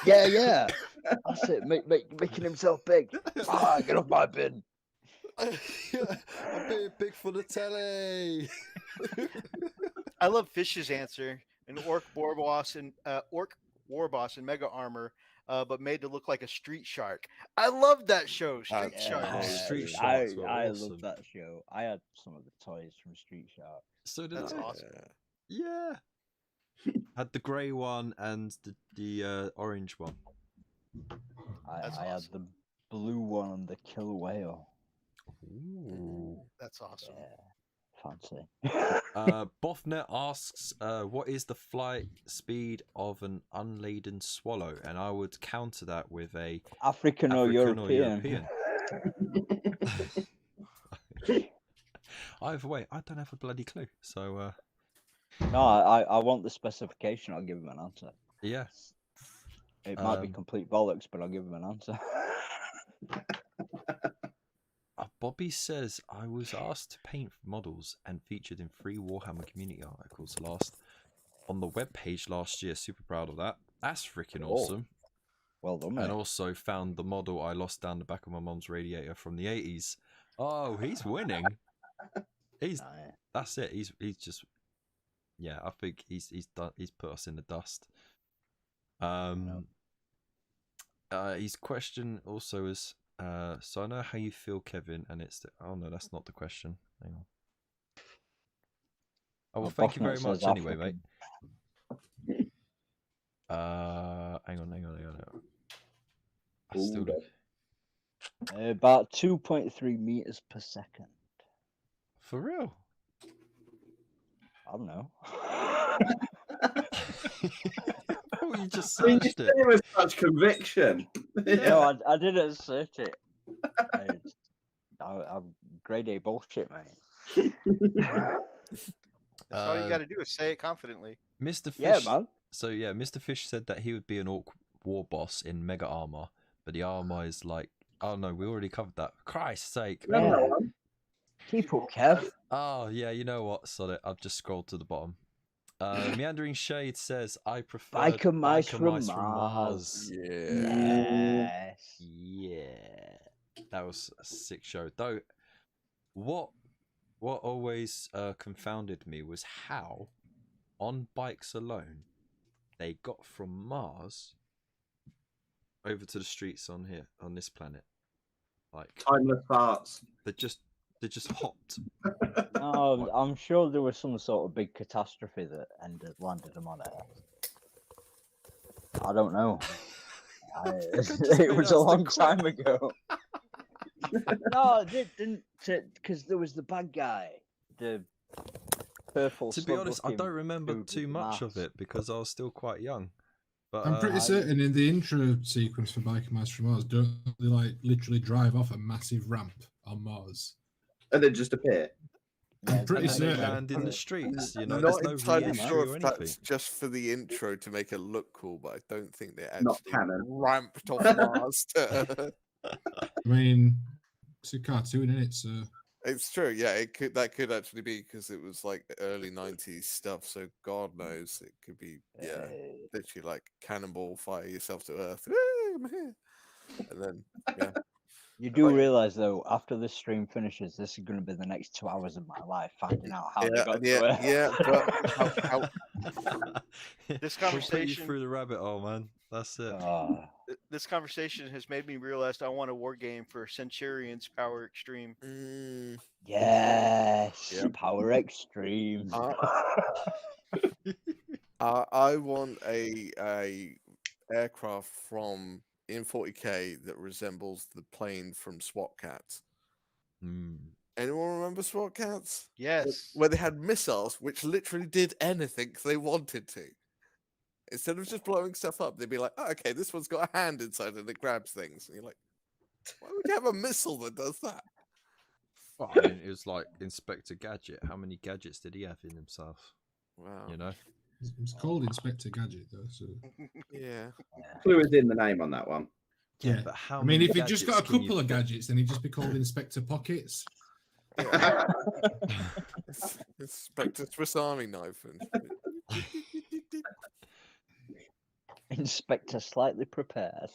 Yeah. That's it. Making himself big. Get off my bin. I'm being big for the telly. I love Fish's answer. An orc war boss in mega armor, but made to look like a street shark. I love that show, Street Shark. Street Sharks were I awesome. love that show. I had some of the toys from Street Shark. So did That's I. awesome. Yeah. Had the grey one and the orange one. I had the blue one and the killer whale. Ooh. That's awesome. Yeah, fancy. Boffnet asks, what is the flight speed of an unladen swallow? And I would counter that with a African or European. Either way, I don't have a bloody clue. So No, I want the specification. I'll give him an answer. yeah. It might be complete bollocks, but I'll give him an answer. Bobby says, I was asked to paint models and featured in 3 Warhammer community articles on the webpage last year. Super proud of that. That's freaking awesome. Well done, mate. And also found the model I lost down the back of my mum's radiator from the 80s. Oh, he's winning. That's it. He's just, yeah, I think he's done. He's put us in the dust. His question also is, so I know how you feel, Kevin, and it's oh no, that's not the question. Hang on. Oh well, thank you very much anyway, mate. Hang on. I still about 2.3 meters per second. For real? I don't know. Oh, you just I mean, searched you it. say it with such conviction. No, I didn't search it. I'm grade A bullshit, mate. That's all you got to do is say it confidently. Mr. Fish. Yeah, man. So yeah, Mr. Fish said that he would be an orc war boss in mega armor, but the armor is like, oh no, we already covered that. For Christ's sake. Yeah. Keep up, Kev. Oh yeah, you know what? Sorry, I've just scrolled to the bottom. Meandering Shade says, I prefer Biker Mice from Mars. Yes. Yeah. That was a sick show. Though what always confounded me was how on bikes alone they got from Mars over to the streets on this planet. Like Timeless parts. they just hopped. No, I'm sure there was some sort of big catastrophe that landed them on Earth. I don't know. It was a long time ago. No, it didn't. Because there was the bad guy, the purple. To be honest, I don't remember too much of it because I was still quite young. But I'm pretty certain in the intro sequence for Biker Mice from Mars, don't they like literally drive off a massive ramp on Mars? And then just appear. I'm pretty and then they certain. land in the streets. You know, Not there's no entirely re-entry sure or if anything. that's just for the intro to make it look cool, but I don't think they Not actually canon. ramped off Mars. I mean, it's a cartoon, isn't it? So It's true, yeah. That could actually be because it was like early '90s stuff. So God knows it could be, yeah, literally like cannonball, fire yourself to Earth, "Woo, I'm here," and then yeah. You do realize though, after this stream finishes, this is going to be the next 2 hours of my life finding out how they got to it. Yeah, but how This We'll put you conversation, through the rabbit hole, man. That's it. Ah, this conversation has made me realize I want a war game for Centurion's Power Extreme. yes, Yep. Power Extreme. I want a aircraft from in 40K that resembles the plane from SWAT Cats. Mm. Anyone remember SWAT Cats? Yes. Where they had missiles which literally did anything they wanted to. Instead of just blowing stuff up, they'd be like, oh, okay, this one's got a hand inside and it grabs things. And you're like, why would you have a missile that does that? Well, I mean, it was like Inspector Gadget. How many gadgets did he have in himself? Wow. You know? it's called Inspector Gadget, though. So Yeah. Clue is in the name on that one. yeah. But how I mean, many if you just got a gadgets can you couple of fit? gadgets, then he'd just be called Inspector Pockets. Inspector Swiss Army knife. Inspector slightly prepared.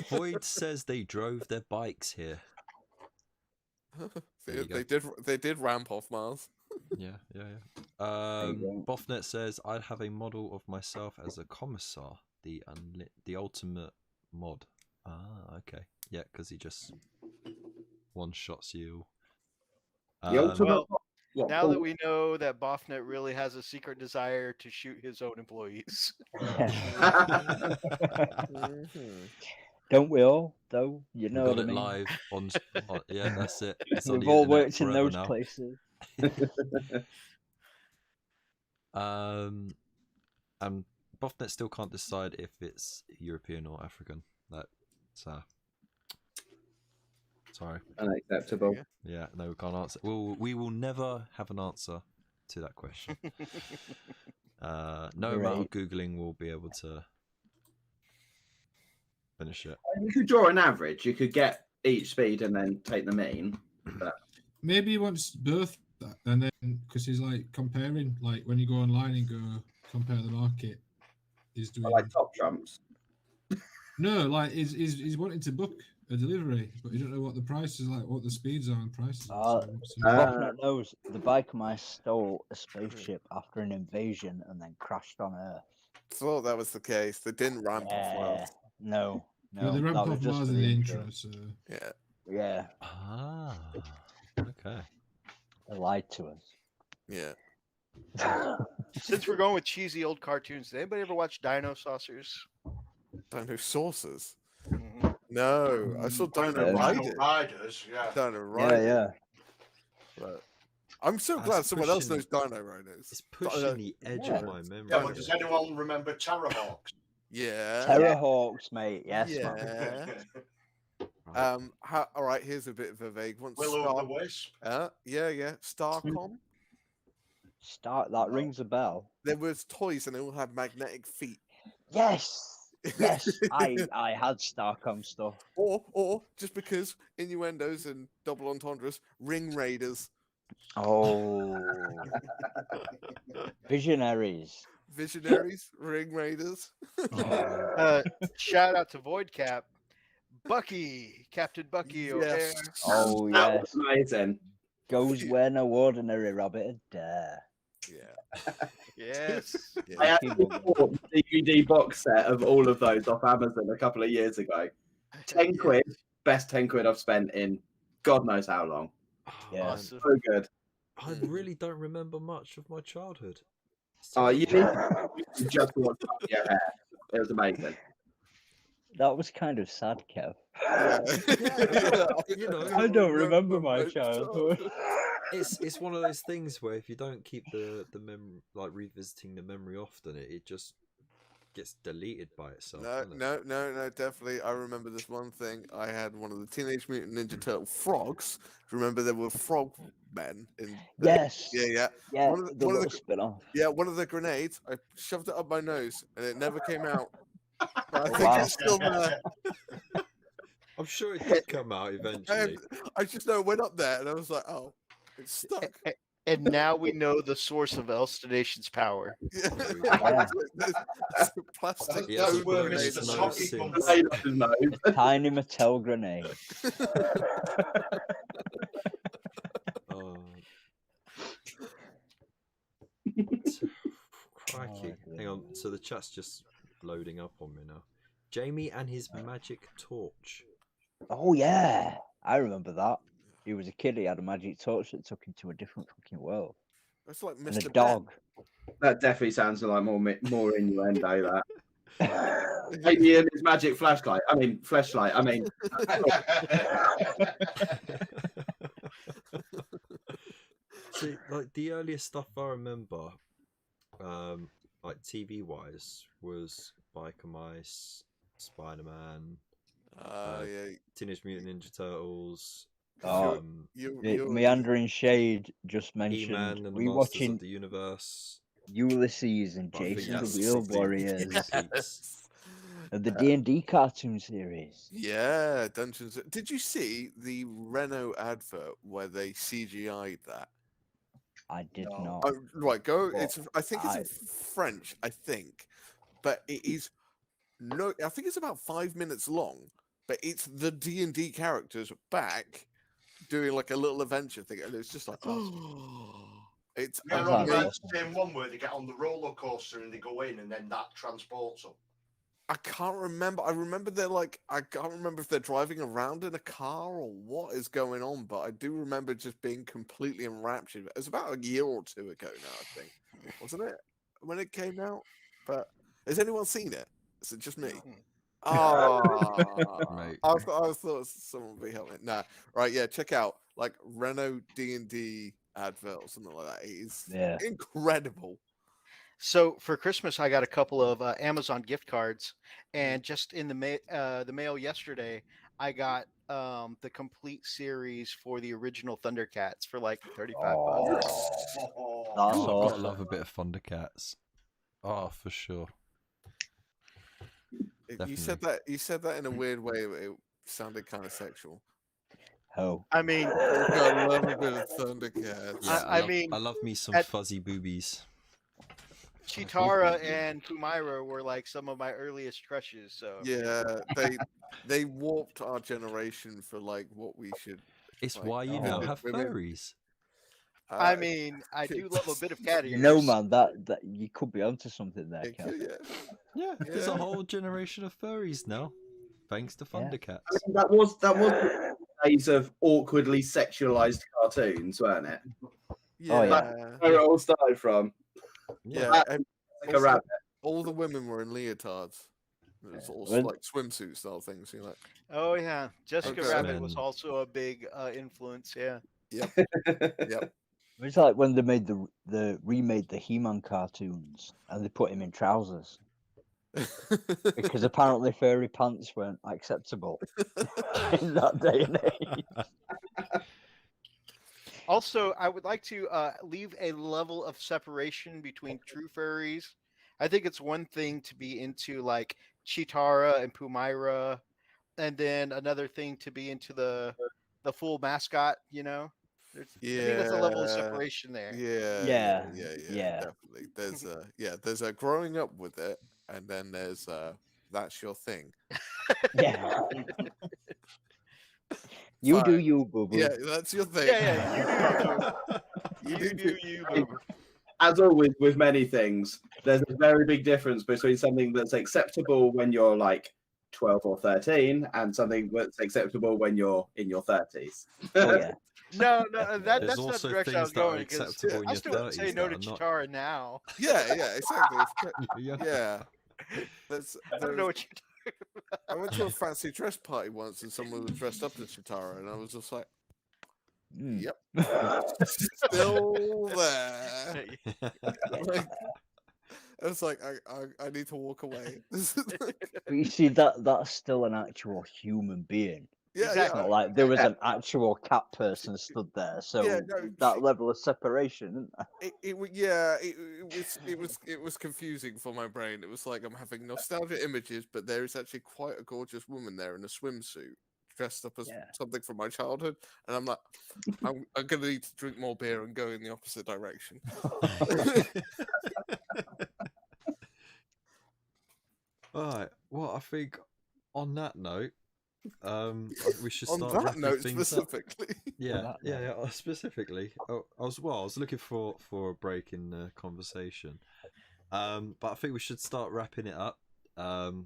Void says they drove their bikes here. There you They did ramp off Mars. Yeah. you go. Boffnet says I'd have a model of myself as a commissar, the ultimate mod. Ah, okay. Yeah, because he just one shots you. The ultimate. Well, what, now Paul? that we know that Boffnet really has a secret desire to shoot his own employees. Don't we all, though? You know Got what I it mean? live on. Yeah, that's it. It's on We've the all internet worked in forever those now. places. And Boffnet still can't decide if it's European or African. That's sorry. Unacceptable. Yeah, no, we can't answer. We will never have an answer to that question. No amount of googling will be able to finish it. You could draw an average. You could get each speed and then take the mean. But Maybe he wants both, and then because he's like comparing, like when you go online and go compare the market, he's doing I like top trumps. no, like he's wanting to book a delivery, but you don't know what the price is like, what the speeds are and prices. Are, so what's the- Boffnet knows the biker mice stole a spaceship after an invasion and then crashed on Earth. Thought that was the case. They didn't ramp off Mars. No, Well, no. they ramp that was off just Mars for in the intro, so Yeah. Yeah, Ah, okay. they lied to Yeah. us. Since we're going with cheesy old cartoons, did anybody ever watch Dino Saucers? Dino Saucers. Mhm. No, I saw Dino Yeah. Riders. Riders, yeah. Dino yeah, Riders. yeah. But I'm so That's glad someone else pushing- knows Dino Riders. It's pushing the edge Yeah. of my memory. Yeah, but does anyone remember Terrorhawks? Yeah. Terrorhawks, mate. Yes, man. Yeah. All right. Here's a bit of a vague one. Will o' the Wisp. Yeah. Starcom. Start. That rings a bell. There was toys and they all had magnetic feet. Yes, yes. I had Starcom stuff. Or just because innuendos and double entendres, Ring Raiders, Oh, Visionaries. Visionaries, Ring Raiders. Shout out to Void Cap, Bucky, Captain Bucky O'Hare. Oh That yes, was amazing. goes where no ordinary rabbit would dare. Yeah. Yes. I Yeah. actually bought the DVD box set of all of those off Amazon a couple of years ago. 10 quid, best 10 quid I've spent in God knows how long. Yeah. Awesome. So good. I really don't remember much of my childhood. Oh, you need to just watch your hair. It was amazing. That was kind of sad, Kev. You know, I don't remember my childhood. it's one of those things where if you don't keep the memory, like revisiting the memory often, it just gets deleted by itself. No, doesn't it? no, definitely. I remember this one thing. I had one of the Teenage Mutant Ninja Turtle frogs. Remember there were frog men in the... Yes. Yeah. Yeah, One of the one of little the spin-off. Yeah, one of the grenades, I shoved it up my nose and it never came out. But I think Wow. it's still there. I'm sure it did come out eventually. I just know it went up there and I was like, oh, it's stuck. And now we know the source of Elstination's power. Yeah. Yeah. It's a plastic Yeah, That's so where grenade Mr. no Socky sin. comes Laid in. up his nose. Tiny Mattel grenade. Oh. Crikey. Oh, Hang on. So the chat's just loading up on me now. Jamie and his magic torch. Oh yeah, I remember that. He was a kid. He had a magic torch that took him to a different fucking world. It's like And a Mr. dog. That definitely sounds like more innuendo. That Amy and his magic flashlight. I mean, flashlight. I mean, See, like the earliest stuff I remember, like TV wise, was Biker Mice, Spider-Man, Yeah. Teenage Mutant Ninja Turtles. Oh, Meandering Shade just mentioned He-Man and the we Masters watching of the Universe. Ulysses and But I think Jason the that's Wheel probably Warriors repeats. and the D&D cartoon series. Yeah, Dungeons. Did you see the Renault advert where they CGI'd that? I did No. not. Oh, right, go. Well, It's. I think it's in French. I think, but it is. No, I think it's about 5 minutes long. But it's the D&D characters back doing like a little adventure thing, and it's just like, it's. Yeah, That on sounds the awesome. same one where they get on the roller coaster and they go in, and then that transports them. I can't remember. I remember they're like. I can't remember if they're driving around in a car or what is going on, but I do remember just being completely enraptured. It was about a year or two ago now, I think, wasn't it, when it came out? But has anyone seen it? Is it just me? Oh, Mate. I thought someone would be helping. Nah, right? Yeah, check out like Renault D&D advert or something like that. It is incredible. So for Christmas, I got a couple of Amazon gift cards, and just in the mail yesterday, I got the complete series for the original Thundercats for like $35. That's Gotta awesome. love a bit of Thundercats. Oh, for sure. You said that in a weird way. It sounded kind of sexual. Oh. I mean, I love a bit of Thundercats. Yeah, I mean, I love me some at- fuzzy boobies. Chitara and Pumaira were like some of my earliest crushes. So Yeah, they warped our generation for like what we should. It's like, why you now have women. furries. I mean, I do love a bit of cat ears. You know, man, that you could be onto something there, Kel. Yeah, there's a whole generation of furries now, thanks to Thundercats. I mean, that was the days of awkwardly sexualized cartoons, weren't it? Yeah, Where it all started from. yeah. And Like a rabbit. all the women were in leotards. It was all Well- like swimsuit style things. You know, like, Oh yeah, Jessica Okay. Rabbit was Man. also a big influence. Yeah. yep. It's like when they made remade the He-Man cartoons and they put him in trousers because apparently furry pants weren't acceptable in that day and age. Also, I would like to leave a level of separation between true furries. I think it's one thing to be into like Chitara and Pumaira, and then another thing to be into the full mascot. You know, I think that's a level of separation there. Yeah. Definitely. There's a growing up with it, and then there's that's your thing. Yeah. You do Fine. you, boo boo. Yeah, that's your thing. Yeah, you do you, boo. As always with many things, there's a very big difference between something that's acceptable when you're like 12 or 13 and something that's acceptable when you're in your 30s. Oh yeah. No, There's that's not also the direction I was things that are going because acceptable in I your still wouldn't say 30s no that to are not. Chitara now. Yeah, exactly. Yeah. Yeah. I don't know what you're I went to a fancy dress party once and someone was dressed up as Chitara, and I was just like, Mm. yep. Still there. Like, It's like I need to walk away. But you see, that's still an actual human being. Yeah, It's Exactly. not like there was Yeah. an actual cat person stood there. So Yeah, no, that level of separation, isn't there? it was confusing for my brain. It was like I'm having nostalgia images, but there is actually quite a gorgeous woman there in a swimsuit, dressed up as Yeah. something from my childhood, and I'm like, I'm gonna need to drink more beer and go in the opposite direction. Alright, well, I think on that note, we should On start that wrapping note, things up. specifically, Yeah, that yeah, note. yeah. Specifically, I was looking for a break in the conversation, but I think we should start wrapping it up, because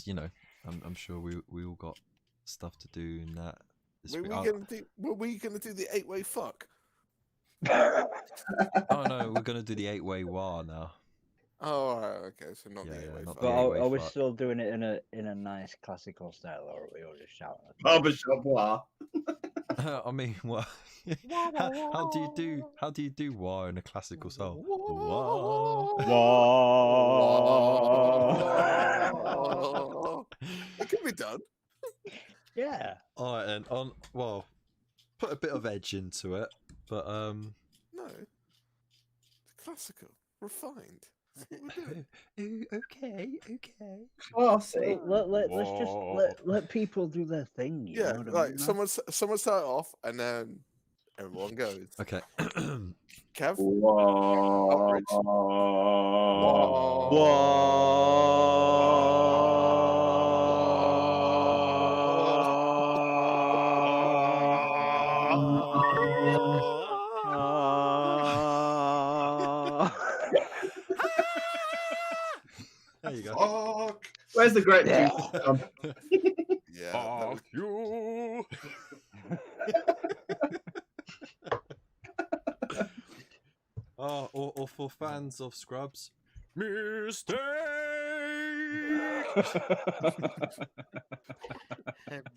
I'm sure we all got stuff to do in that. This were week. we gonna do the 8-way fuck? Oh no, we're gonna do the 8-way war now. Oh, alright, okay, so not Yeah, the yeah, 8-way not fuck. the But eight-way are we fuck. still doing it in a nice classical style, or are we all just shouting? at Barbershop war. I mean, what? How do you do war in a classical style? War. It can be done. Yeah. All right, and put a bit of edge into it, but No, it's classical, refined. That's what we're doing. okay. Classy. Let's just let people do their thing. You Yeah, know what I like mean, someone start off, and then everyone goes. Okay. Kev, War. There you go. Fuck. Where's the grape Yeah. juice from? yeah, that was- you. Or for fans of Scrubs, mistake.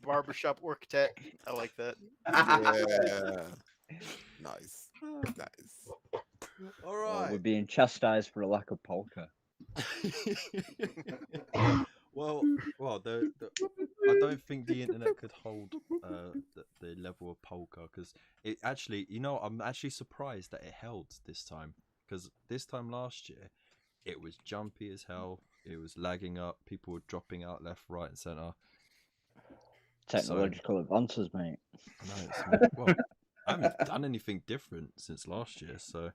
Barbershop quartet. I like that. yeah, nice. All Well, right. we're being chastised for a lack of polka. well, I don't think the internet could hold the level of polka, because it actually, I'm actually surprised that it held this time, because this time last year it was jumpy as hell, it was lagging up, people were dropping out left, right, and center. Technological advances, mate. Well, I haven't done anything different since last year, so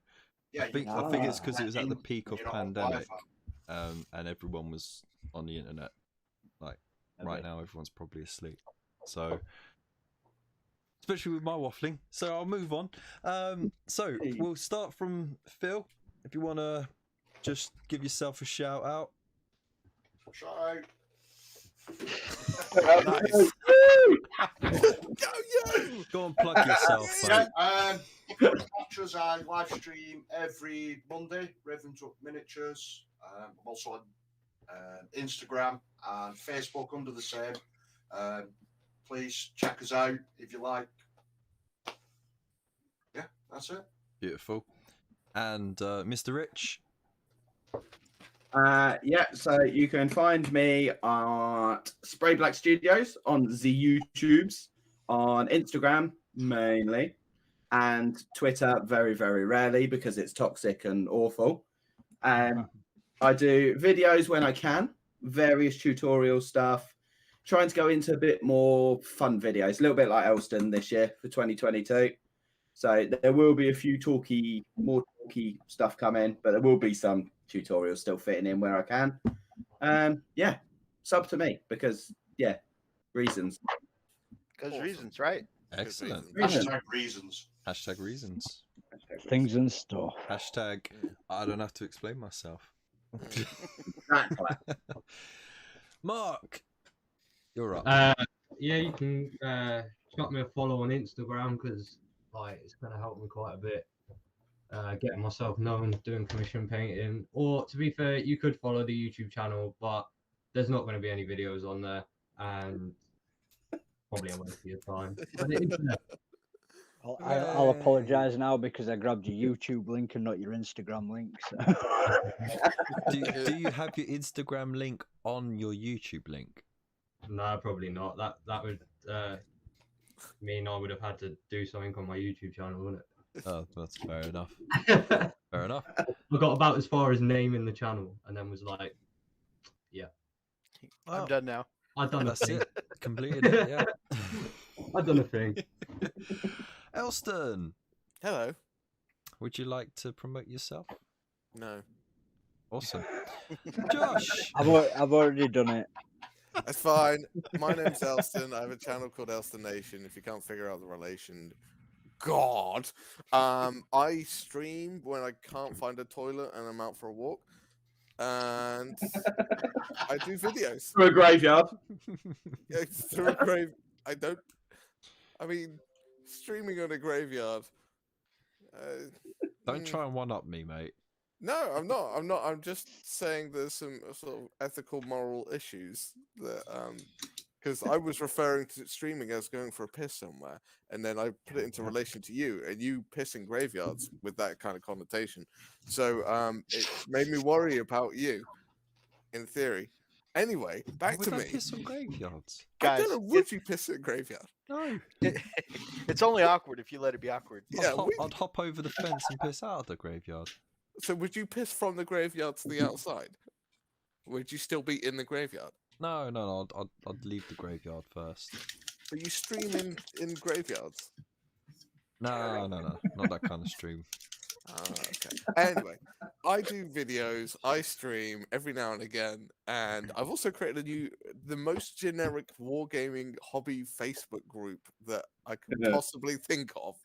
Yeah, I think it's because it was at the peak of pandemic, and everyone was on the internet. Like right now, everyone's probably asleep. So, especially with my waffling. So I'll move on. So we'll start from Phil. If you want to just give yourself a shout out. Shout Nice. Go and plug yourself. Yeah, mate. Miniatures, I live stream every Monday, Ravenswood Miniatures. I'm also on Instagram and Facebook under the same. Please check us out if you like. Yeah, that's it. Beautiful. And Mr. Rich. Yeah, so you can find me at Spray Black Studios on the YouTubes, on Instagram mainly, and Twitter very, very rarely because it's toxic and awful. And I do videos when I can, various tutorial stuff, trying to go into a bit more fun videos, a little bit like Elston this year for 2022. So there will be a few more talky stuff coming, but there will be some tutorials still fitting in where I can. Yeah, sub to me because reasons. Because Awesome. reasons, right? Excellent. Reasons. Hashtag reasons. Things and stuff. Hashtag I don't have to explain myself. Exactly. Mark, you're up. Yeah, you can shot me a follow on Instagram because it's going to help me quite a bit. Getting myself known, doing commission painting, or to be fair, you could follow the YouTube channel, but there's not going to be any videos on there, and probably a waste of your time. But I'll apologise now because I grabbed your YouTube link and not your Instagram link. So. Do you have your Instagram link on your YouTube link? No, probably not. That would mean I would have had to do something on my YouTube channel, wouldn't it? Oh, that's fair enough. Fair enough. I got about as far as naming the channel, and then was like, "Yeah, I'm done now. I've done a That's thing. it. Completed it. Yeah. I've done a thing." Elston, Hello. would you like to promote yourself? No. Awesome. Josh. I've already done it. That's fine. My name's Elston. I have a channel called Elston Nation. If you can't figure out the relation, God. I stream when I can't find a toilet and I'm out for a walk. And I do videos. Through a graveyard. Yeah, through a grave. I mean, streaming on a graveyard. Don't try and one up me, mate. No, I'm not. I'm just saying there's some sort of ethical, moral issues that because I was referring to streaming as going for a piss somewhere, and then I put it into relation to you, and you piss in graveyards with that kind of connotation. So it made me worry about you, in theory. Anyway, back to Would I me. piss on graveyards? I Guys, don't know. Would you piss in a graveyard? No. it's only awkward if you let it be awkward. Yeah. I'd hop over the fence and piss out of the graveyard. So would you piss from the graveyard to the outside? Would you still be in the graveyard? No. I'd leave the graveyard first. But you stream in graveyards. No, not that kind of stream. Okay. Anyway, I do videos, I stream every now and again, and I've also created the most generic wargaming hobby Facebook group that I could possibly think of.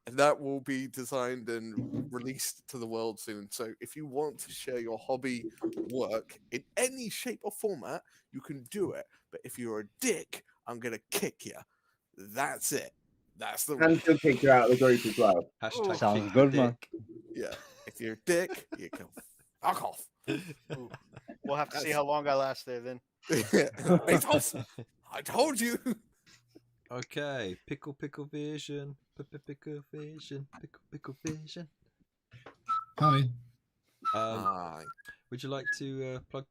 And that will be designed and released to the world soon. So if you want to share your hobby work in any shape or format, you can do it. But if you're a dick, I'm going to kick you. That's it. That's the And she'll kick you out of the group as well. Hashtag Sounds kick good, the man. dick. Yeah. If you're a dick, you can fuck off. Ooh. We'll have to see how long I last there then. I told you. Okay, pickle vision, pickle vision, pickle vision. Hi. Hi. Would you like to plug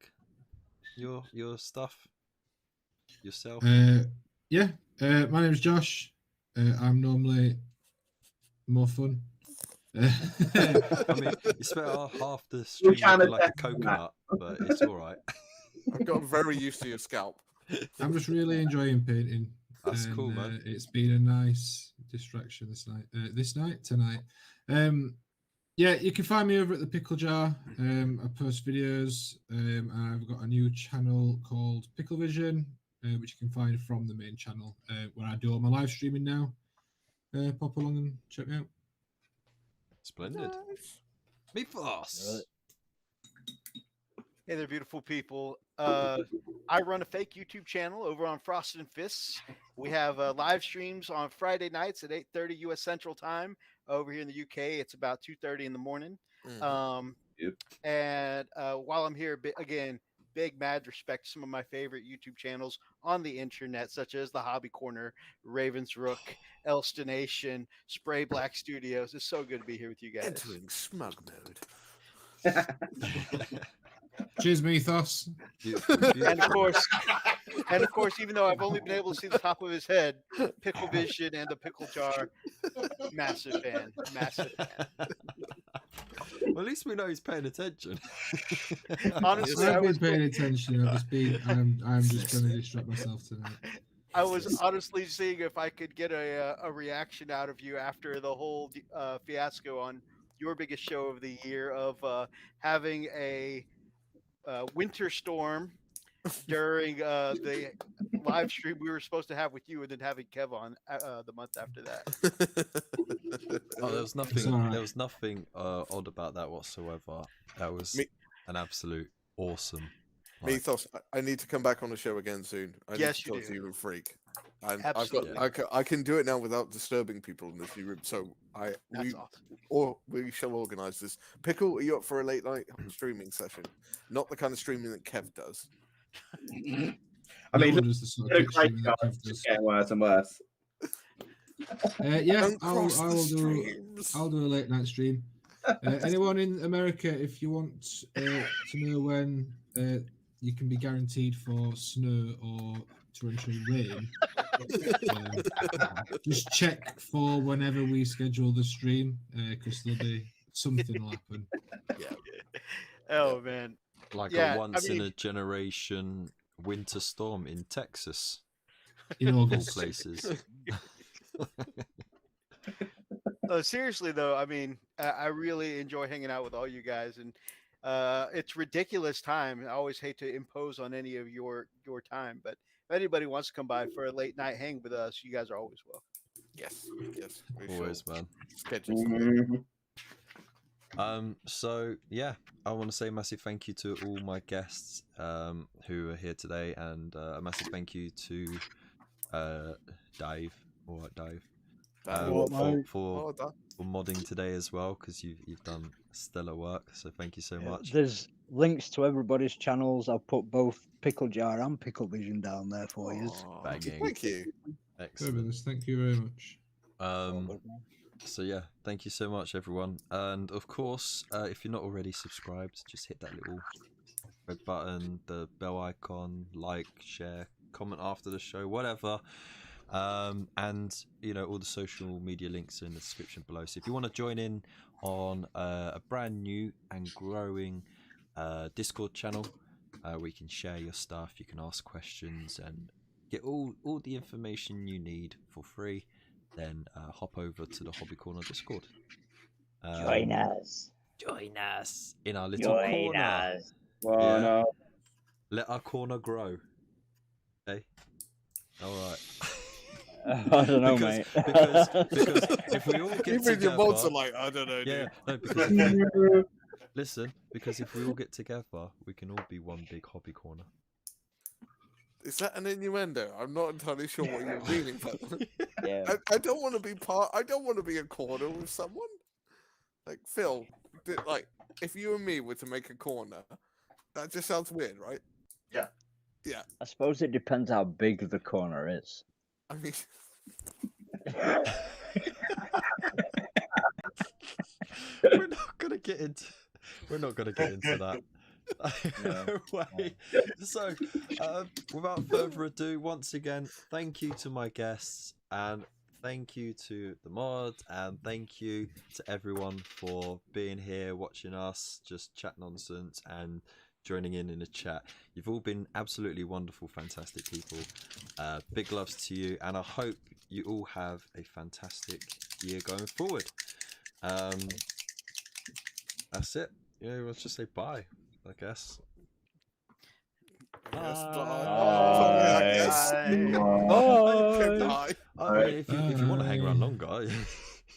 your stuff yourself? Yeah. My name's Josh. I'm normally more fun. I mean, you spent half the stream can looking like a attest to that. coconut, but it's all right. I've got very used to your scalp. I'm just really enjoying painting. That's cool, man. It's been a nice distraction tonight. Yeah, you can find me over at the Pickle Jar. I post videos. I've got a new channel called Pickle Vision, which you can find from the main channel where I do all my live streaming now. Pop along and check me out. Splendid. Me first. Hey there, beautiful people. I run a fake YouTube channel over on Frosted and Fists. We have live streams on Friday nights at 8:30 U.S. Central Time. Over here in the UK, it's about 2:30 in the morning. Yep. And while I'm here, again, big mad respect to some of my favorite YouTube channels on the internet, such as The Hobby Corner, Raven's Rook, Elstonation, Spray Black Studios. It's so good to be here with you guys. Entering smug mode. Cheers, Mythos. And of course, even though I've only been able to see the top of his head, Pickle Vision and the Pickle Jar, massive fan. Well, at least we know he's paying attention. Honestly, I've been paying attention. I'm just going to distract myself tonight. I was honestly seeing if I could get a reaction out of you after the whole fiasco on your biggest show of the year of having a winter storm during the live stream we were supposed to have with you, and then having Kev on the month after that. Oh, there was nothing. Sorry. There was nothing odd about that whatsoever. That was an absolute awesome. Mythos, I need to come back on the show again soon. I Yes, need to you talk do. to you and Freak. And Absolutely. I can do it now without disturbing people in this new room. So That's awesome. we shall organise this. Pickle, are you up for a late night streaming session? Not the kind of streaming that Kev does. I mean, No one does the sort of the kick streaming that graveyard Kev is does. just getting worse and worse. Yeah, Don't cross the I'll do. streams. I'll do a late night stream. Anyone in America, if you want to know when you can be guaranteed for snow or torrential rain, just check for whenever we schedule the stream, because there'll be something will happen. Yeah. Oh man. Like Yeah, a I once in mean- a generation winter storm in Texas, In of all August. places. Seriously though, I mean, I really enjoy hanging out with all you guys, and it's ridiculous time. I always hate to impose on any of your time, but if anybody wants to come by for a late night hang with us, you guys are always welcome. Yes. Yes. We Always, shall man. schedule something. Mhm. So yeah, I want to say a massive thank you to all my guests who are here today, and a massive thank you to Dave. All right, Dave. For modding today as well, because you've done stellar work. So thank you so much. There's links to everybody's channels. I've put both Pickle Jar and Pickle Vision down there for you. Aw, Banging. Thank you. Excellent. Fabulous. Thank you very much. So yeah, thank you so much, everyone. And of course, if you're not already subscribed, just hit that little red button, the bell icon, like, share, comment after the show, whatever. And you know, all the social media links are in the description below. So if you want to join in on a brand new and growing Discord channel, where you can share your stuff, you can ask questions and get all the information you need for free, then hop over to the Hobby Corner Discord. Join us. Join us in our little corner. Well, Yeah. no. Let our corner grow. Okay. All right. I don't know, mate. because if we all get Even together, your mods are like, I don't know. yeah, Dude. no, because if listen, because if we all get together, we can all be one big hobby corner. Is that an innuendo? I'm not entirely sure what you're meaning. But Yeah. I don't want to be part. I don't want to be a corner with someone. Like Phil, like if you and me were to make a corner, that just sounds weird, right? Yeah. Yeah. I suppose it depends how big the corner is. I mean, We're not gonna get into that. No way. So, without further ado, once again, thank you to my guests, and thank you to the mod, and thank you to everyone for being here, watching us, just chat nonsense, and joining in the chat. You've all been absolutely wonderful, fantastic people. Big loves to you, and I hope you all have a fantastic year going forward. That's it. Yeah, let's just say bye, I guess. yes, Bye. Bye. I mean, if you want to hang around longer.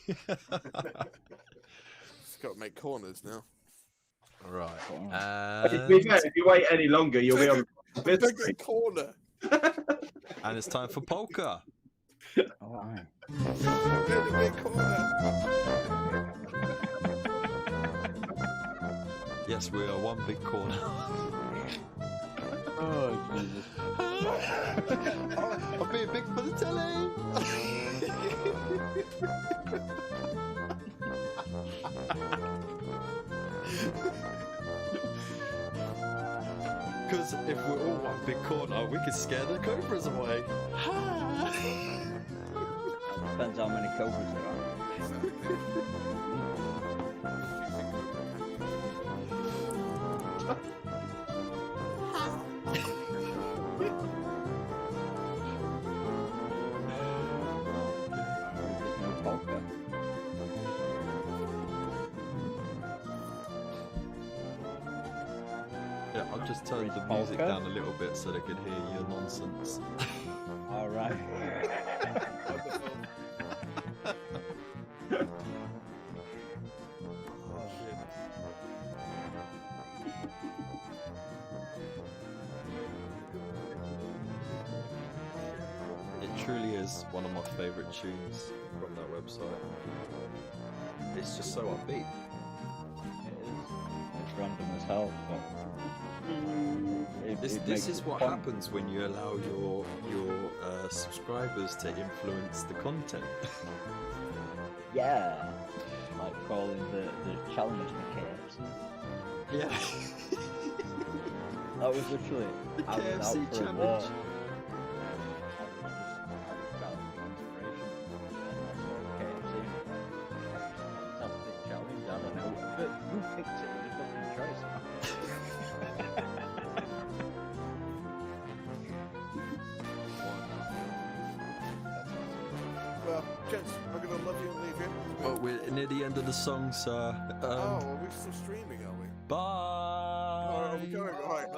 Just got to make corners now. Right. To be fair, if you wait any longer, you'll be on Big corner. And it's time for polka. Alright. Big corner. Yes, we are one big corner. Oh, Jesus. I'm being big for the telly. Because if we're all one big corner, we can scare the cobras away. Depends how many cobras there are. Polka. Yeah, I've just turned the Polka? music down a little bit so they can hear your nonsense. Alright. Oh, shit. It truly is one of my favourite tunes from that website. It's just so upbeat. It is. It's random as hell, but This makes is it what fun. happens when you allow your subscribers to influence the content. Yeah. Like calling the challenge the KFC. Yeah. That was literally The I was KFC out for a challenge. walk. I was gathering inspiration, and I saw KFC. Fantastic challenge. I don't know, but you picked it. It was fucking choice. Well, gents, I'm gonna love you and leave you. Well, we're near the end of the song, sir. Oh, are we still streaming, are we? Bye. Are we going? All right.